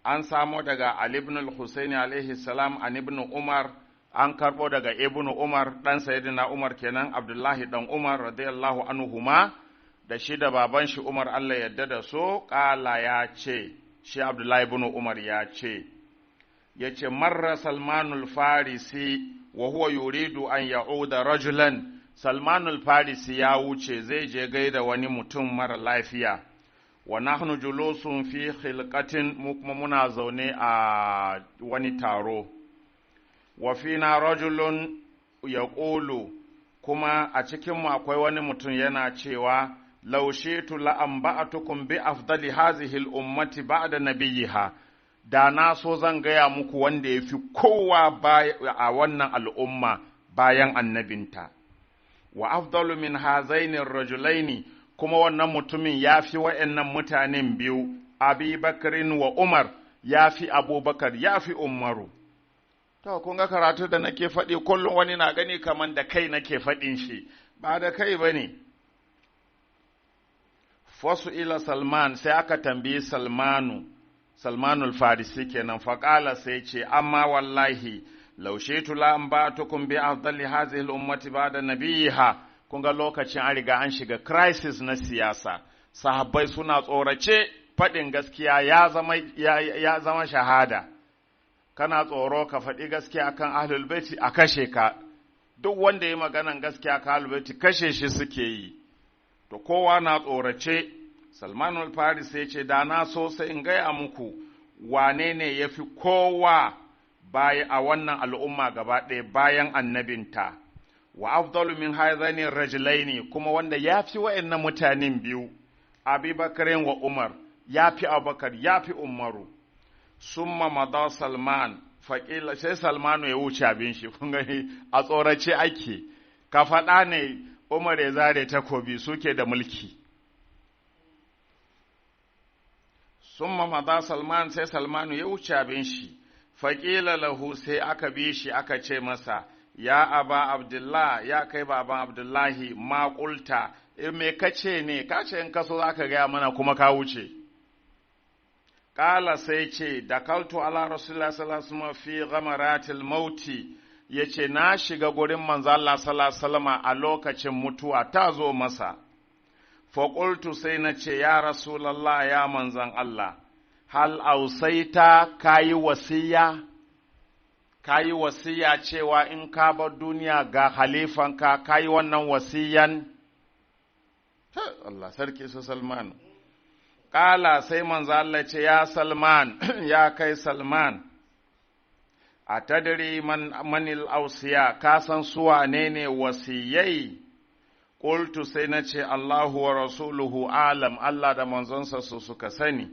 an samo daga Ali ibn al-Husaini alaihi salam an ibn Umar, an karbo daga ibn Umar dan sayyidina Umar kenan Abdullahi dan Umar radiyallahu anhuma da shi da baban shi Umar Allah yadda da so kala ya ce shi Abdullahi ibn Umar ya ce yace marra Salmanul Farisi wa huwa yuridu an ya'uda rajulan. Salmanul Farisi ya wuce zai je gaida wani mutum mara lafiya wa nahnu julusun fi khilqatin mu kuma muna zaune a wani taro wa fina rajulun yaqulu kuma a cikin mu akwai wani mutum yana cewa law shi'tu la anba'atukum bi afdali hadhihi al-ummati ba'da nabiyha, da na so zan gaya muku wanda yafi kowa a wannan al'umma bayan annabinta. Wa afdalu min hazaini ar-rajulaini, kuma wannan mutumin ya fi wa'yannan mutanen biyu, Abi Bakarin wa Umar, ya fi Abubakar, ya fi Umaru. To, kun ga karatu da nake faɗi, kullum wani na gani kamar da kai nake faɗin shi, ba da kai ba ne. Fasu ila Salman, sai aka tambayi Salmanul Farisi kenan, faƙala sai ce, amma wallahi, laushe la an ba tukun bi afdali hazihi al-ummati ba'da nabiyha. Kun ga lokacin an riga an shiga crisis na siyasa, sahabbai suna tsorace faɗin gaskiya ya zama shahada. Kana tsoro ka faɗi gaskiya kan ahlul baiti a kashe ka, duk wanda ya maganan gaskiya kan ahlul baiti kashe shi suke yi. To kowa na tsorace. Salmanul Faris ya ce da na so sai in gaya muku wane ne ya fi kowa a wannan al'umma gaba ɗaya bayan annabinta. Wa afdalu min haizani rajulaini, kuma wanda ya fi wa'annan mutanen biyu, Abi Bakarin wa Umar, ya fi Abubakar, ya fi Umaru. Summa mada Salman, faƙila sai Salmanu ya wuce abin shi, kun gani a tsorace ake, ka faɗa ne Umar ya zare takobi suke da mulki. Summa mada Salman, sai Salmanu ya wuce abin shi, faƙila lahu sai aka bi shi aka ce masa, ya aba Abdullah, ya kai baban Abdullahi, ma ƙulta, me kace ne, kace in kaso za ka gaya mana kuma ka wuce. Ƙala sai ce, da kaltu ala Rasulullah sallallahu alaihi wasallam fi ghamaratil mauti, yace na shiga gurin manzo Allah sallallahu alaihi wasallam a lokacin mutuwa ta zo masa. Fa qultu sai na ce, ya Rasulullah, ya manzon Allah, hal ausaita kayi wasiya? Kayi wasiya cewa in ka bar duniya ga halifanka, kayi wannan wasiyan? Allah sarki su Salman. Ƙala sai manzo Allah ce, ya Salman, ya kai Salman, a tadiri manil ausiya ka san suwa ne wasiyai qultu sai na ce Allahu wa rasuluhu alam Allah da manzonsa su suka sani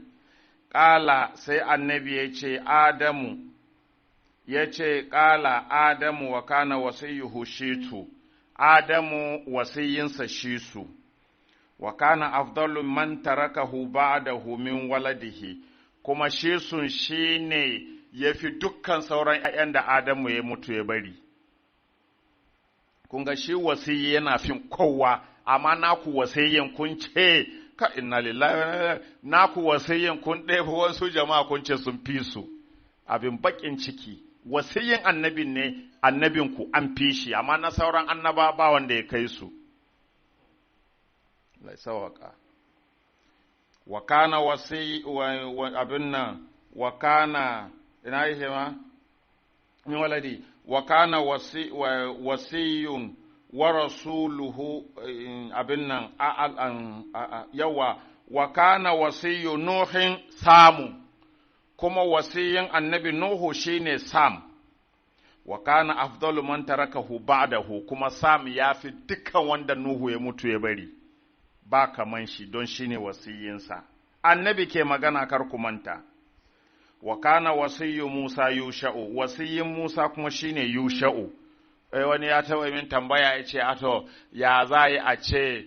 ƙala sai annabi ya ce Adamu ƙala Adamu wa kana wasiyuhu shitu Adamu wasiyinsa shisu wa kana afdalu man tarakahu ba'dahu min waladihi kuma shisun shine yafi dukkan sauran ƴaƴan da Adamu ya mutu ya bari kun ga shi wasiyi yana fin kowa amma naku wasiyin kun ce ka inna lillahi naku wasiyin kun ɗaya wasu jama'a kun ce sun fi su abin bakin ciki wasiyin annabin ne annabinku an fi shi amma na sauran annaba ba wanda ya kai su lai sawaka wa kana wasi abin nan wa kana ina yake ma min waladi wa kana wasiyun wa rasuluhu abin nan yawa wa kana wasiyu nuhin samu kuma wasiyin annabi nuhu shine sam wa kana afdalu man tarakahu ba'dahu kuma sam yafi dukkan wanda nuhu ya mutu ya bari ba kaman shi don shine wasiyinsa annabi ke magana kar ku manta wa kana wasiyyu Musa yusha'u wasiyin Musa kuma shine yusha'u wani ya taba min tambaya yace ato ya zai a ce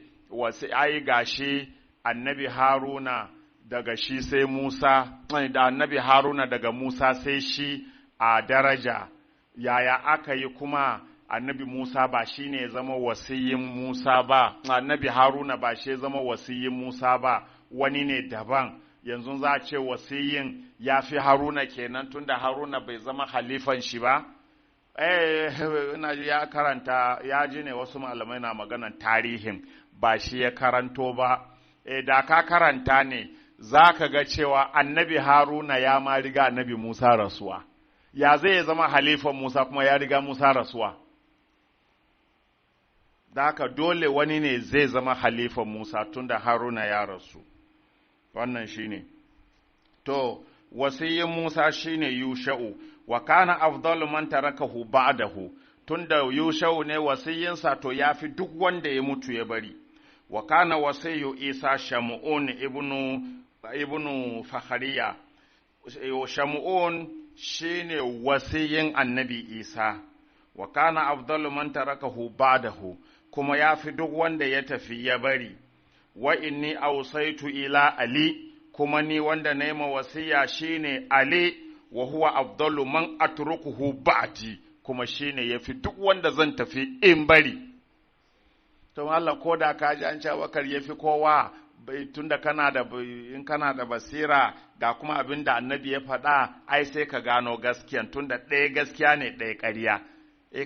ai gashi annabi Haruna daga shi sai Musa da annabi Haruna daga Musa sai shi a daraja yaya aka yi kuma annabi Musa ba shi ne zama wasiyin Musa ba annabi Haruna ba shi zama wasiyin Musa ba wani ne daban yanzu za a ce wasiyin ya fi Haruna kenan tunda Haruna bai zama halifan shi ba ya karanta ya ji ne wasu malamai na maganan tarihin ba shi ya karanto ba da ka karanta ne za ka ga cewa annabi Haruna ya ma riga annabi Musa rasuwa ya zai zama halifan Musa kuma ya riga Musa rasuwa da haka dole wani ne zai zama halifan Musa tunda Haruna ya rasu wannan shine to wasiyin Musa shine Yusha'u wa kana afdalu man tarakahu ba'dahu tunda Yusha'u ne wasiyinsa to yafi duk wanda ya mutu ya bari wa kana wasiyu Isa Shamu'un ibnu Fakhariya Shamu'un shine wasiyin annabi Isa wa kana afdalu man tarakahu ba'dahu kuma yafi duk wanda ya tafi ya bari wa inni awsaitu ila Ali kuma ni wanda na yi wasiya shine Ali wa huwa afdalu man atrukuhu ba'di kuma shine yafi duk wanda zan tafi in bari to Allah ko da ka ji an ce Bakar yafi kowa tunda in kana da basira ga kuma abin da annabi ya faɗa ai sai ka gano gaskiyan tunda ɗaya gaskiya ne ɗaya ƙarya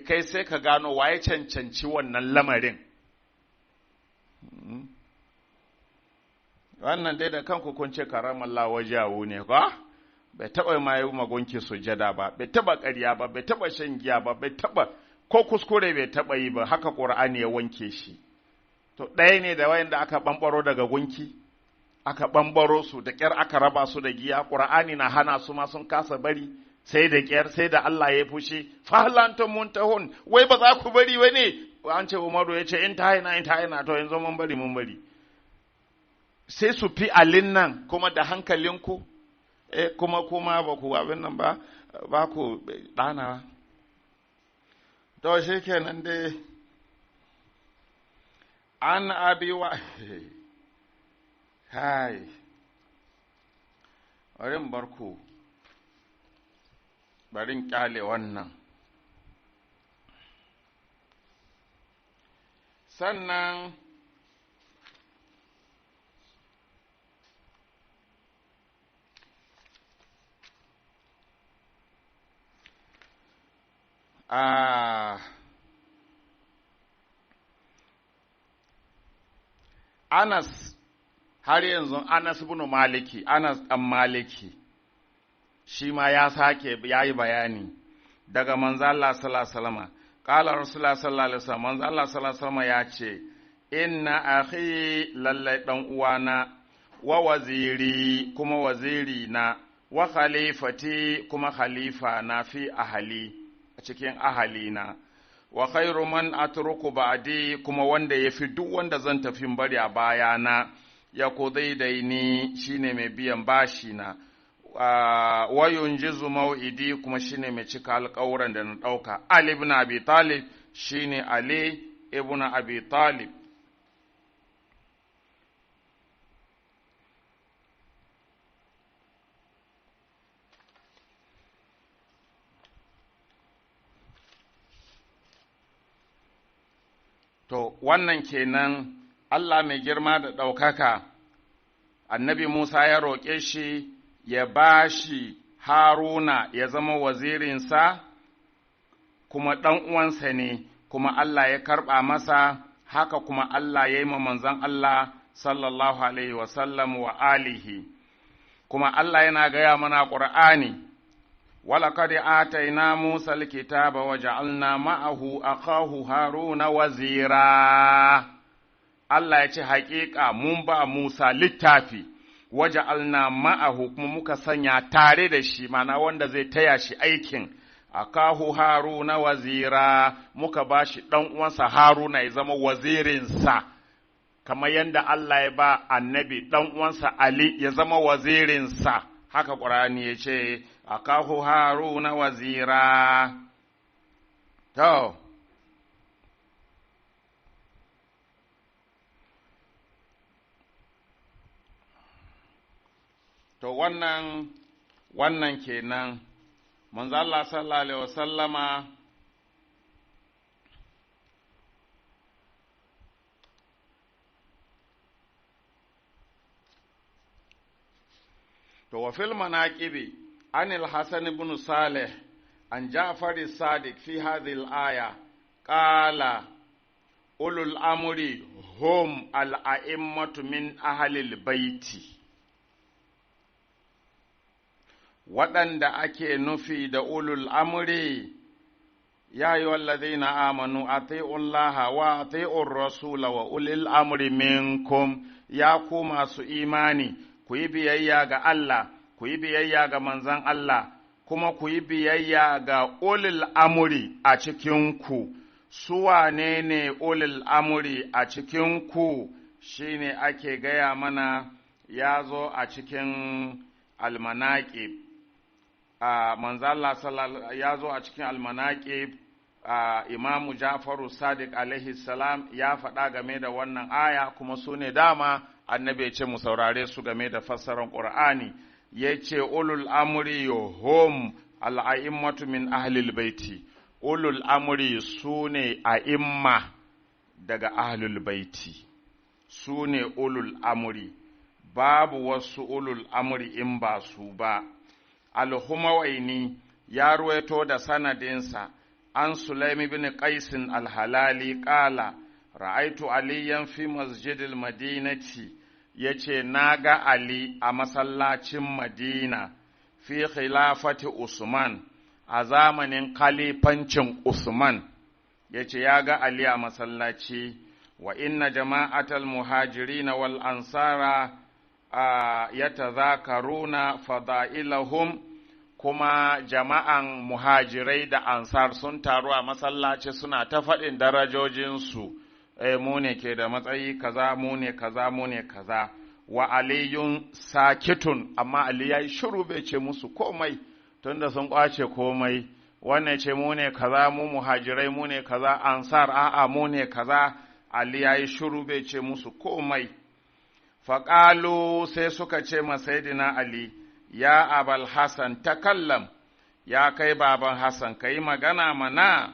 kai sai ka gano waye cancanci wannan lamarin wannan dai da kanku kun ce karamallah wajahu ne ko bai taba ma yi magonki sujada ba bai taba ƙarya ba bai taba shan giya ba bai taba ko kuskure bai taba yi ba haka Qur'ani ya wanke shi to ɗaya ne da wayanda aka bambaro daga gunki aka bambaro su da ƙyar aka raba su da giya Qur'ani na hana su ma sun kasa bari sai da ƙyar sai da Allah ya fushi fahlantum muntahun wai ba za ku bari bane an ce Umaru ya ce in ta haina to yanzu mun bari sai su fi alin nan kuma da hankalinku kuma ba ku abin nan ba ku ɗana to shi kenan dai an abi wa hai barin barku barin kyale wannan sannan Anas har yanzu Anas ibn Maliki Anas dan Maliki shi ma ya sake yayi bayani daga manzo Allah sallallahu alaihi wasallam qala rasulullah sallallahu alaihi wasallam manzo Allah sallallahu alaihi wasallam ya ce inna akhi lallai dan uwana wa waziri kuma waziri na wa khalifati kuma khalifa na fi ahali a cikin ahalina wa khairu man atruku ba'di kuma wanda yafi duk wanda zan tafi bari a bayana ya kodai da ni shine mai biyan bashi na wa yunjizu mau'idi kuma shine mai cika alƙawuran da na ɗauka. Ali ibn Abi Talib shine Ali ibn Abi Talib. To wannan kenan Allah mai girma da ɗaukaka, annabi Musa ya roƙe shi ya ba shi Haruna ya zama wazirinsa, kuma ɗan uwansa ne, kuma Allah ya karɓa masa, haka kuma Allah ya yi ma manzon Allah sallallahu alaihi wasallam wa alihi. Kuma Allah yana gaya mana ƙur'ani, ولقد آتينا موسى الكتاب وجعلنا معه أخاه هارون وزيرا Allah ya ce haƙiƙa mun ba Musa littafi waja'alna ma'ahu kuma muka sanya tare da shi mana wanda zai taya shi aikin akahu Haruna wazira muka ba shi ɗan uwansa Haruna ya zama wazirinsa kamar yadda Allah ya ba annabi ɗan uwansa Ali ya zama wazirinsa haka Qur'ani ya ce akahu Haruna wazira. To wannan kenan manzo Allah sallallahu alaihi wasallama to wa fil manaqibi anil Hasan ibn Salih an Ja'far as-Sadiq fi hadhihi al-aya qala ulul amri hum al-a'immatu min ahli al-baiti. Waɗanda ake nufi da ulul amri ya yi wallazina amanu ati'ullaha wa ati'ur rasula wa ulil amri minkum, ya ku masu imani ku yi biyayya ga Allah, ku yi biyayya ga manzon Allah, kuma ku yi biyayya ga ulul amri a cikinku. Su wane ne ulul amri a cikinku? Shine ake gaya mana ya zo a cikin almanaqib. Manzo Allah ya zo a cikin almanaqib. Imamu Ja'faru Sadiq alaihi salam ya faɗa game da wannan aya, kuma su ne dama annabi ya ce mu saurare su game da fassarar Qur'ani. Ya ce ulul amri hum al'a'immatu min ahlil baiti. Ulul amri su ne a'imma daga ahlul baiti, su ne ulul amri, babu wasu ulul amri in ba su ba. Al-Humawaini ya ruwaito da sanadinsa an Sulaim bin Qaisin al-Halali qala ra'aitu aliyan fi masjidil madinati, yace naga Ali a masallacin Madina fi khilafati Usman, a zamanin khalifancin Usman. Yace ya ga Ali a masallaci, wa inna jama'atal muhajirin wal ansara yatazakaruna fada'ilahum, kuma jama'an muhajirai da ansar sun taru a masallaci suna ta faɗin darajojinsu, mu ne ke da matsayi kaza, mu ne kaza, mu ne kaza. Wa aliyun sakitun, amma Ali ya yi shiru bai ce musu komai tunda sun kwace komai. Wannan ce mu ne kaza, mu muhajirai mu ne kaza, ansar a'a mu ne kaza. Ali ya yi shiru bai ce musu komai. Faƙalu sai suka ce ma Sayyidina Ali, ya abal Hassan takallam, ya kai baban Hassan ka yi magana mana.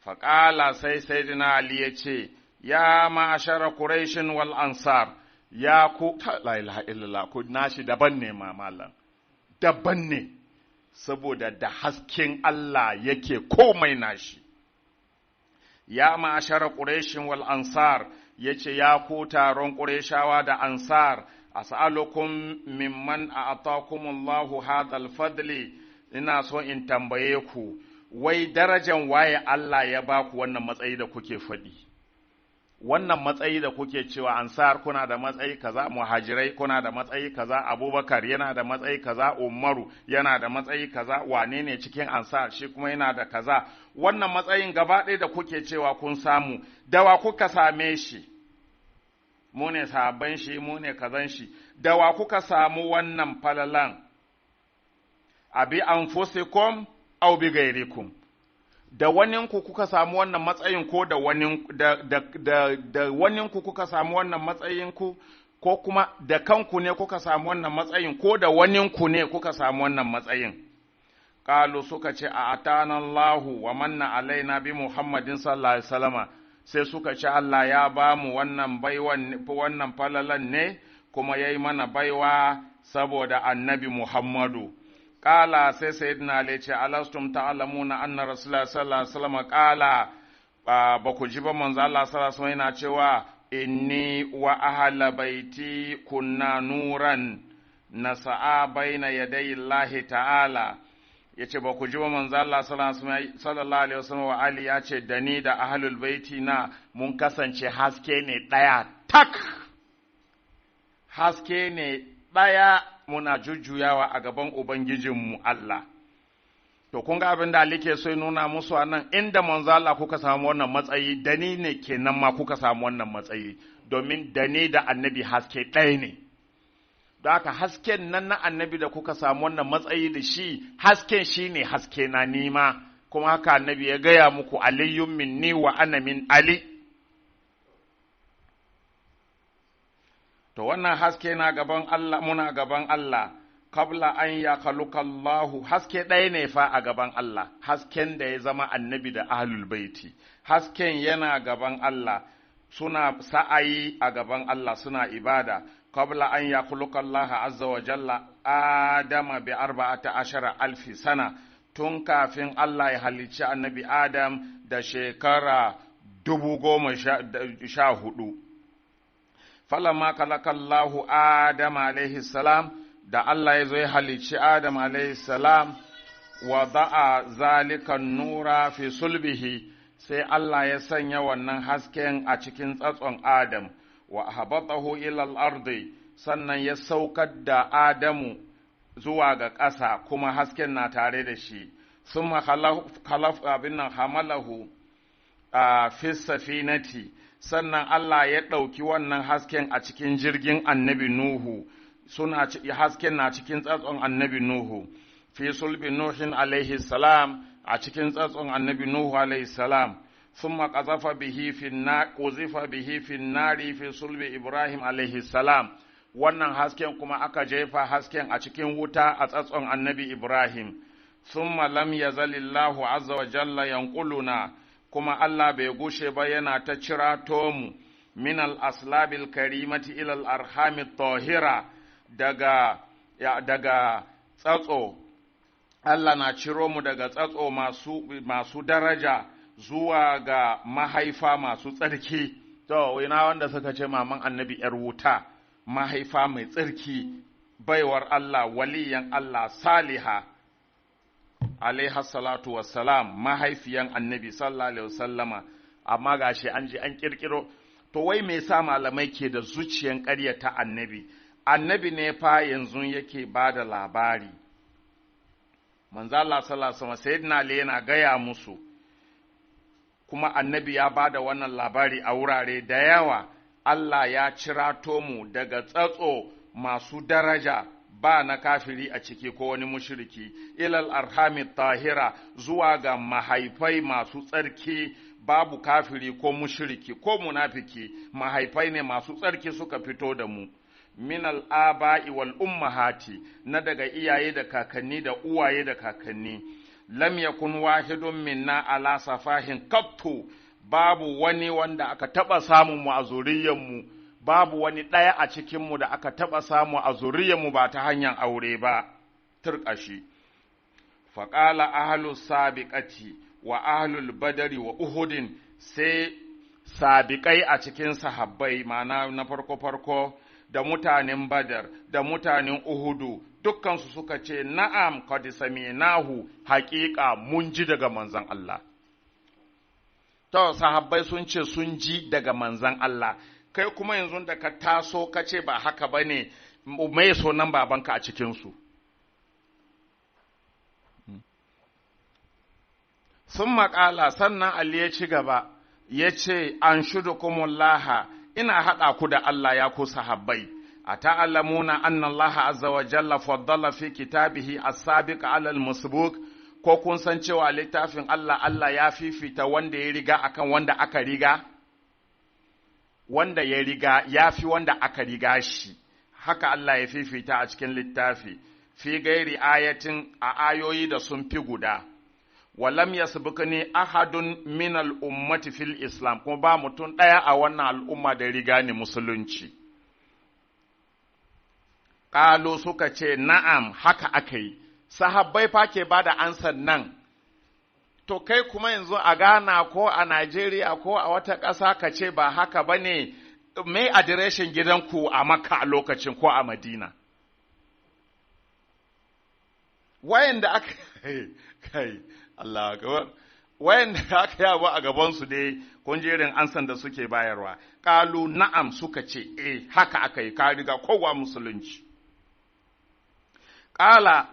Faƙala sai Sayyidina Ali ya ce, ya ma'ashara Quraishin wal ansar, ya ku la ilaha illallah, ku nashi daban ne malam, daban ne, saboda da hasken Allah yake komai nashi. Ya ma'ashara Quraishin wal ansar, yace ya ku taron Qurayshawa da ansar, as'alukum mimman a'takumullahu hadal fadli, ina so in tambaye ku, wai darajan waye Allah ya baku wannan matsayi da kuke faɗi? wannan matsayi da kuke cewa ansar kuna da matsayi kaza, muhajirai kuna da matsayi kaza, abubakar yana da matsayi kaza, umaru yana da matsayi kaza, wane ne cikin ansar shi kuma yana da kaza, wannan matsayin gaba ɗaya da kuke cewa kun samu, dawa kuka same shi, mu ne sahabban shi, mu ne kazan shi, dawa kuka samu wannan falalan, abi anfusikum aw bi gairikum, da waninku kuka samu wannan matsayin ko da waninku kuka samu wannan matsayin ku, ko kuma da kanku ne kuka samu wannan matsayin ko da waninku ne kuka samu wannan matsayin. Qalu suka ce a atana Allahu wa manna alaina bi Muhammadin sallallahu alaihi wasallama, sai suka ce Allah ya ba mu wannan falalan ne kuma yayi mana baiwa saboda annabi Muhammadu. Ƙala sai sayyidina Ali ce alastum ta'lamuna anna rasulullahi sallallahu alaihi wasallam ƙala ba ku ji ba manzo Allah sallallahu alaihi wasallam yana cewa inni wa ahla baiti kunna nuran nasa'a baina yaday Allah ta'ala, yace ba ku ji ba manzo Allah sallallahu alaihi wasallam wa Ali ya ce da ni da ahlul baiti na mun kasance haske ne daya tak, haske ne daya muna jujjuyawa a gaban Ubangijinmu Allah. To, kun ga abin da Ali ke so nuna musu a nan, inda manzo Allah kuka samu wannan matsayi, da ni ne kenan ma kuka samu wannan matsayi, domin da ni da annabi haske ɗaya ne. Don haka hasken nan na annabi da kuka samu wannan matsayi da shi, hasken shi ne haske na nima, kuma haka annabi ya gaya muku aliyyun minni wa ana min Ali. To wannan haske na gaban Allah, muna gaban Allah, kabla an ya Allahu, haske ɗaya ne fa a gaban Allah, hasken da ya zama annabi da ahlul baiti, hasken yana gaban Allah, suna sa'ayi a gaban Allah, suna ibada, kabla an ya Allah azza wa jalla Adama bi 14,000 sana, tun kafin Allah ya halicci annabi Adam da shekara 14,000. falamma kalakallahu Adam alaihi salam, da Allah ya zo ya halicci Adam alaihi salam, wa da'a zalikan nura fi sulbihi, sai Allah ya sanya wannan hasken a cikin tsatson Adam, wa habatahu ila al-ardi, sannan ya saukar da Adamu zuwa ga ƙasa, kuma hasken na tare da shi, summa hamalahu fi safinati, sannan Allah ya ɗauki wannan hasken a cikin jirgin annabi Nuhu, hasken na cikin tsatson annabi Nuhu, fi sulbi Nuhin alaihi salam, a cikin tsatson annabi Nuhu alaihi salam, sun maƙazafa bihi fin nari fi sulbi Ibrahim alaihi salam, wannan hasken kuma aka jefa hasken a cikin wuta a tsatson annabi Ibrahim, sun lam yazalillahu azza wa jalla yanquluna, kuma Allah bai gushe ba yana ta cirato mu min al-aslabil karimati ila al-arhamit tahira, daga tsatso, Allah na ciro mu daga tsatso masu daraja zuwa ga mahaifa masu tsarki. To ina wanda suka ce maman annabi yar wuta, mahaifa mai tsarki, baiwar Allah, waliyan Allah, saliha alaiha salatu wassalam, mahaifiyan annabi sallallahu alaihi wasallama, amma gashi an je an kirkiro. To wai me yasa malamai ke da zuciyan ƙaryata annabi? Annabi ne fa yanzu yake ba da labari, manzo Allah sallallahu alaihi wasallam sayyidina Ali yana gaya musu, kuma annabi ya ba da wannan labari a wurare da yawa. Allah ya cirato mu daga tsatso masu daraja, ba na kafiri a ciki ko wani mushriki, ilal arhami tahira, zuwa ga mahaifai masu tsarki, babu kafiri ko mushriki ko munafiki, mahaifai ne masu tsarki suka fito da mu. Min al'aba'i wal ummahati, na daga iyaye da kakanni da uwaye da kakanni. Lam yakun wahidun minna ala safahin qattu, babu wani wanda aka taba samun mu a zuriyarmu, babu wani ɗaya a cikinmu da aka taba samu a zuriyarmu ba ta hanyar aure ba. Turƙashi. Faƙala ahlus sabiqati wa ahlul badari wa uhudin, sai sabiƙai a cikin sahabbai, ma'ana na farko da mutanen Badar da mutanen Uhudu, dukkansu suka ce na'am qad sami'nahu, haƙiƙa mun ji daga manzon Allah. to sahabbai sun ce sun ji daga manzan Allah, kai kuma yanzu da ka taso ka ce ba haka ba ne, mai sunan babanka a cikinsu. Sun maƙala sannan Ali ya ci gaba, ya ce, An shudu kumullaha, ina haɗa ku da Allah ya ku sahabbai, a ta'allamuna anna Allah azza wa jalla faddala fi kitabihi as-sabiq 'ala al-musbuq, ko kun san cewa littafin Allah ya fifita wanda ya riga akan wanda aka riga? Wanda ya riga ya fi wanda aka riga shi, haka Allah ya fifita a cikin littafi, fi gairi ayatin a ayoyi da sun fi guda. Walam yasbiqni ahadun min al-ummati fil Islam, kuma ba mutum ɗaya a wannan al'umma da riga ni musulunci. Ƙalo suka ce, na'am, haka aka yi, sahabbai fa ke ba da ansan nan, to kai kuma yanzu a Ghana ko a Najeriya ko a wata ƙasa ka ce ba haka ba ne, mai adireshin gidanku a Makka a lokacin ko a Madina. Wayanda aka kai Allah akbar, wayanda aka yabo a gabansu dai kun jerin ansan da suke bayarwa, ƙalu na'am suka ce, haka aka yi, ka riga kowa musulunci. Ƙala,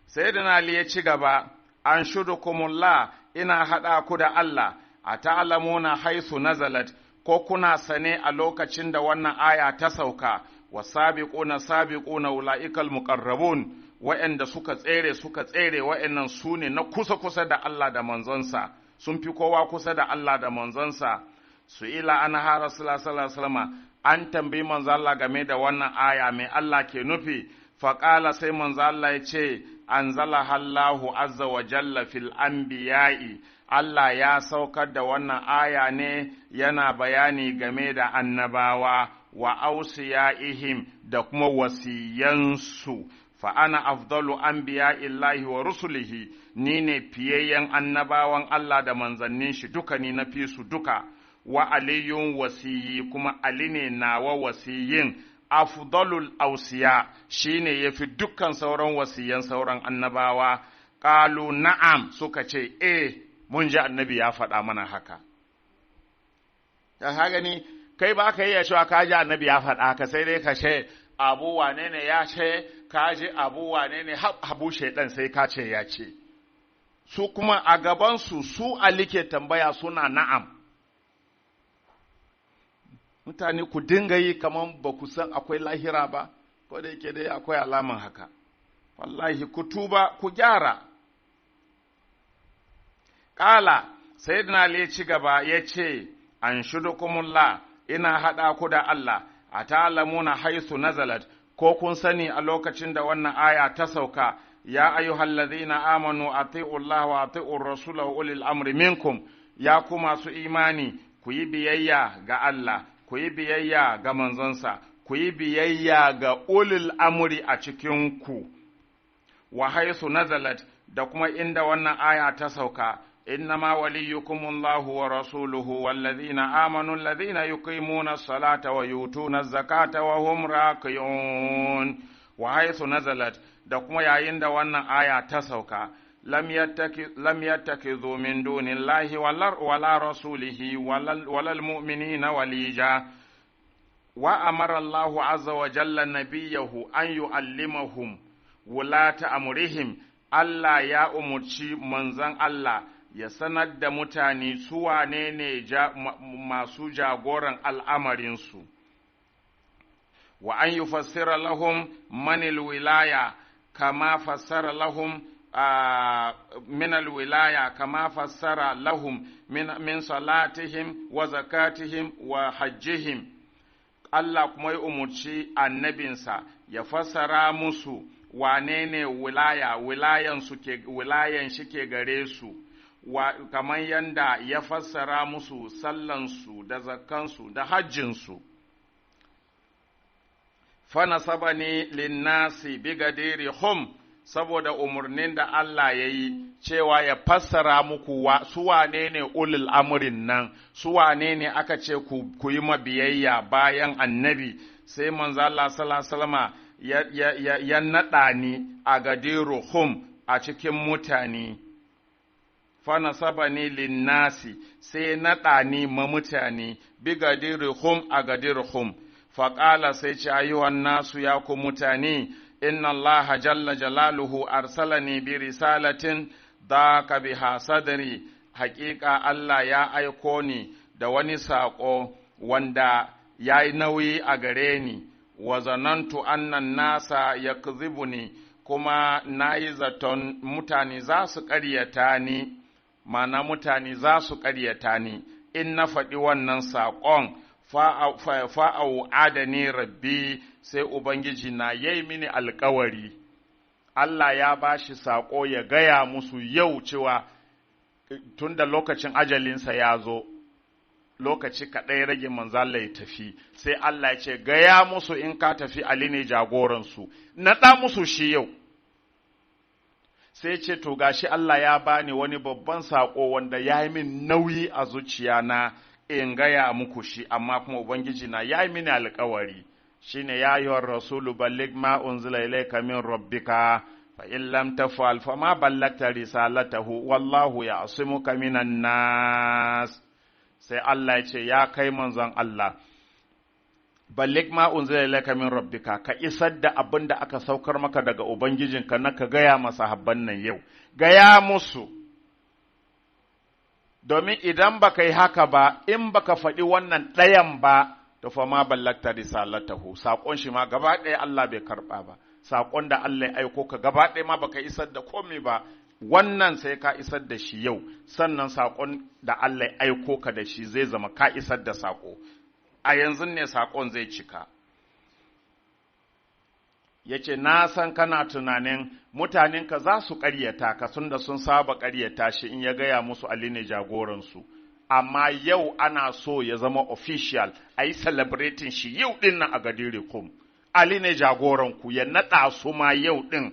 Sayyidina Ali ya ci gaba, an shudukumullah, ina haɗa ku da Allah, a ta'alamuna haisu nazalat, ko kuna sane a lokacin da wannan aya ta sauka, wa sabiquna ula'ikal muqarrabun, wa'anda suka tsere wa'annan su ne na kusa da Allah da manzonsa, sun fi kowa kusa da Allah da manzonsa. Su ila an ha Rasulullah sallallahu alaihi wasallam, an tambayi manzo Allah game da wannan aya mai Allah ke nufi, faƙala sai manzo Allah ya ce, anzalaha Allahu azza wa jalla fil anbiya'i, Allah ya saukar da wannan aya ne yana bayani game da annabawa wa ausiya'ihim da kuma wasiyansu. Fa ana afdalu anbiya'illahi wa rusulihi, ni ne fiyayyen annabawan Allah da manzannin shi duka, ni na fi su duka. Wa aliyun wasiyi, kuma Ali ne nawa wasiyin. Afdalul ausiya, shine yafi dukkan sauran wasiyan sauran annabawa. Qalu na'am, suka ce mun ji annabi ya faɗa mana haka. Ta gani kai ba ka iya cewa ka ji annabi ya faɗa haka, sai dai ka ce abu wane ne ya ce, ka ji abu wane ne habu shaidan sai ka ce ya ce. Su kuma a gabansu su Ali ke tambaya suna na'am. Mutane ku dinga yi kamar ba ku san akwai lahira ba, ko da yake dai akwai alaman haka. Wallahi ku tuba ku gyara. Ƙala, Sayyidina Ali ya ci gaba ya ce, an shudukumullah, ina haɗa ku da Allah, a ta'alamuna haisu nazalat, ko kun sani a lokacin da wannan aya ta sauka, ya ayyuhallazina amanu ati'ullaha wa ati'ur rasula wa ulil amri minkum, ya ku masu imani, ku yi biyayya ga Allah, ku yi biyayya ga manzonsa, ku yi biyayya ga ulil amri a cikinku. Wa haisu nazalat, da kuma inda wannan aya ta sauka, إنما وليكم الله ورسوله والذين آمنوا الذين يقيمون الصلاة ويؤتون الزكاة وهم راكعون. وحيث نزلت دكما يعين دا wannan aya ta sauka, lam yattakhidhu min dunillahi wala rasulihi wala almu'minina walija. Wa amara Allahu azza wa jalla nabiyahu an yu'allimahum wulata amrihim. Allah ya umurci manzon Allah ya sanar da mutane su wane ne masu jagoran al'amarinsu, wa an yi fassara lahum manil wilaya kama fassara lahum minal wilaya kama fassara lahum min salatihim wa zakatihim wa hajjihim. Allah kuma ya umarci annabinsa ya fassara musu wane ne wilayan shi ke gare su, kamar yanda ya fassara musu sallansu da zakkansu da hajjinsu. Fanasaba ne linnasi bigadiri hum, saboda umarnin da Allah ya yi cewa ya fassara muku su wane ne ulul amurin nan, su wane ne aka ce ku yi mabiyayya bayan annabi, sai manzo Allah sallallahu ya naɗa ni a gadiru hum a cikin mutane. fa nasabani linnasi sai naɗa ni ma mutane bi gadirhum a gadirhum fa qala sai ce ayyuhan nasu ya ku mutane inna Allah jalla jalaluhu arsalani bi risalatin daka biha sadri haƙiƙa Allah ya aiko ni da wani saƙo wanda ya yi nauyi a gare ni wa zanantu annan nasa yakzibuni kuma na yi zaton mutane za su ƙaryata ni mana mutane za su ƙaryata ni in na faɗi wannan saƙon fa'au adani rabbi sai Ubangiji na yai mini alkawari. Allah ya ba shi saƙo ya gaya musu yau cewa tun da lokacin ajalinsa ya zo, lokaci kaɗai rage manzala ya tafi, sai Allah ya ce, gaya musu in ka tafi Ali ne jagoransu, naɗa musu shi yau. Sai ce, to gashi Allah ya bani wani babban saƙo wanda ya yi min nauyi a zuciya na in gaya muku shi, amma kuma Ubangiji na ya yi mini alkawari. Shine ya yi rasulu ballig ma unzila ilayka min rabbika fa in lam tafal fa ma ballagta risalatahu wallahu ya'simuka minan nas. Sai Allah ya ce ya kai manzon Allah ballig ma unzila ilayka min rabbika ka isar da abin da aka saukar maka daga ubangijinka na ka gaya masa habban nan yau gaya musu domin idan baka yi haka ba in baka faɗi wannan ɗayan ba to fa ma ballagta risalatahu sakon shi ma gaba ɗaya Allah bai karɓa ba sakon da Allah ya aiko ka gaba ɗaya ma baka isar da komai ba wannan sai ka isar da shi yau sannan sakon da Allah ya aiko ka da shi zai zama ka isar da sako a yanzu ne sakon zai cika yace na san kana tunanin mutanenka za su ƙaryata ka sun da sun saba ƙaryata shi in ya gaya musu Ali ne jagoransu amma yau ana so ya zama official a yi celebrating shi yau ɗin nan a Gadirikum. Ali ne jagoranku ya naɗa su ma yau ɗin,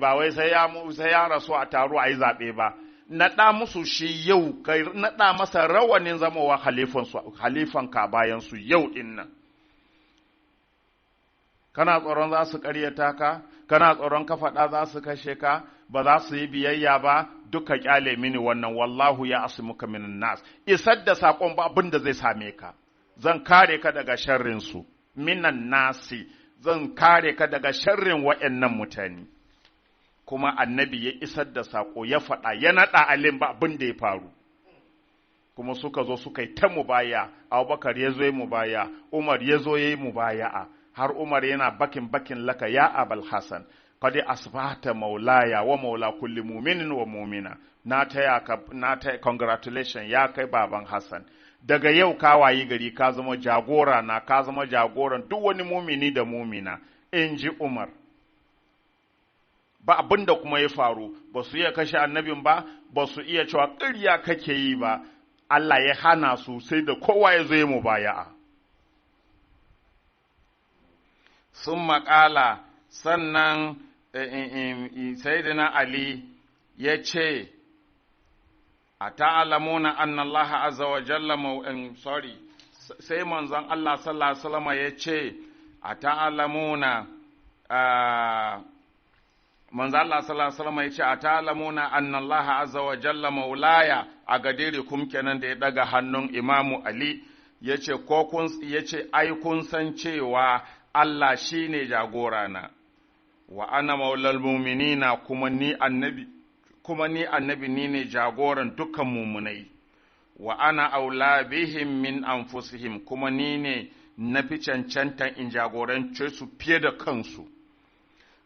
ba wai sai ya rasu a taro a yi zaɓe ba, naɗa musu shi yau, kai naɗa masa rawanin zamowa halifanka bayansu yau ɗin nan. Kana tsoron za su ƙaryata ka, kana tsoron ka faɗa za su kashe ka, ba za su yi biyayya ba, duka kyale mini wannan wallahu ya asmuka minan nas isar da sakon ba abin da zai same ka zan kare ka daga sharrin su minan nasi zan kare ka daga sharrin wayannan mutane kuma annabi ya isar da sako ya faɗa ya naɗa alim ba abin da ya faru kuma suka zo suka yi ta mubaya Abubakar ya zo yi mubaya Umar ya zo yi mubaya'a har Umar yana bakin laka ya Abul Hasan qad asbahta maulaya wa maula kulli mu'minin wa mu'mina na taya congratulations ya kai baban Hassan daga yau ka wayi gari ka zama jagora na ka zama jagoran duk wani mumini da mumina inji Umar ba abinda kuma ya faru ba su iya kashe annabin ba ba su iya cewa ƙarya kake yi ba Allah ya hana su sai da kowa ya zo ya mubaya'a sun maƙala sannan Sayyidina Ali ya ce, A ta'alamuna anna Allah azza wa jalla sai manzon Allah sallallahu Alaihi wasallam ya ce, A ta'alamuna, manzon Allah sallallahu Alaihi wasallam ya ce, A ta'alamuna anna Allah azza wa jalla maulaya a Gadirikum kenan da ya daga hannun Imamu Ali, ya ce, Ai, kun san cewa Allah shi ne jagorana. Wa ana maulal muminina kuma ni annabi ni ne jagoran dukkan mumunai wa ana aula bihim min anfusihim kuma ni ne na fi cancantan in jagorance su fiye da kansu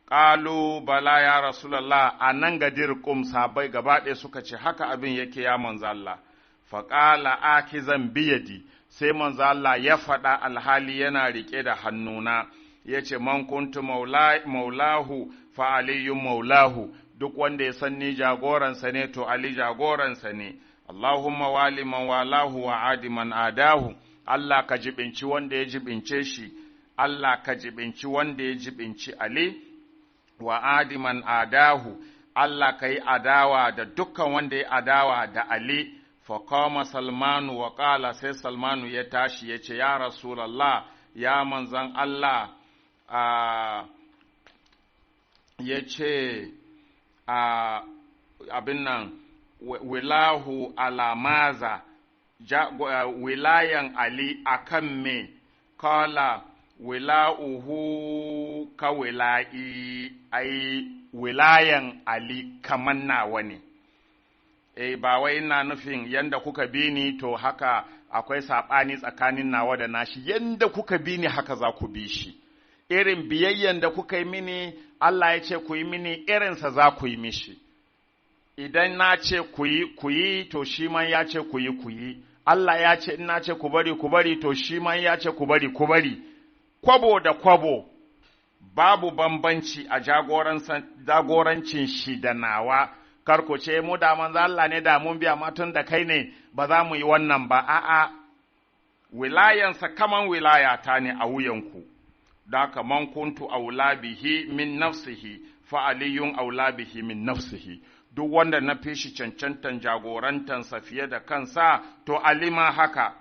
qalu bala ya rasulullah anan gadir kum sabai gaba ɗaya suka ce haka abin yake ya manzo Allah fa qala akizan biyadi sai manzo Allah ya faɗa alhali yana rike da hannuna ya ce man kuntu maulahu fa aliyun maulahu duk wanda ya san ni jagoransa ne to Ali jagoransa ne Allahumma wali man walahu wa adi man adahu Allah ka jibinci wanda ya jibince shi Allah ka jibinci wanda ya jibinci Ali wa adi man adahu Allah ka yi adawa da dukkan wanda ya adawa da Ali fa qama Salmanu wa qala sai Salmanu ya tashi ya ce ya Rasulullah ya manzan Allah ya ce abin nan wilahu alamaza wilayan Ali akan me kala wila'uhu ka wila'i ai wilayan Ali kaman nawa ne ba wai ina nufin yanda kuka bi ni to haka akwai saɓani tsakanin nawa da nashi yanda kuka bi ni haka za ku bi shi irin biyayyen da kuka yi mini Allah ya ce ku yi mini irinsa za ku yi mishi idan na ce ku yi to shi man ya ce ku yi Allah ya ce in na ce ku bari to shi man ya ce ku bari kwabo da kwabo babu bambanci a jagorancin shi da nawa karku ce mu da manzo Allah ne da mun biya matun da kai ne ba za mu yi wannan ba a'a wilayansa kaman wilayata ne a wuyanku da kaman kuntu aula bihi min nafsihi fa aliyun aula bihi min nafsihi duk wanda na fi shi cancantan jagorantansa fiye da kansa to alima haka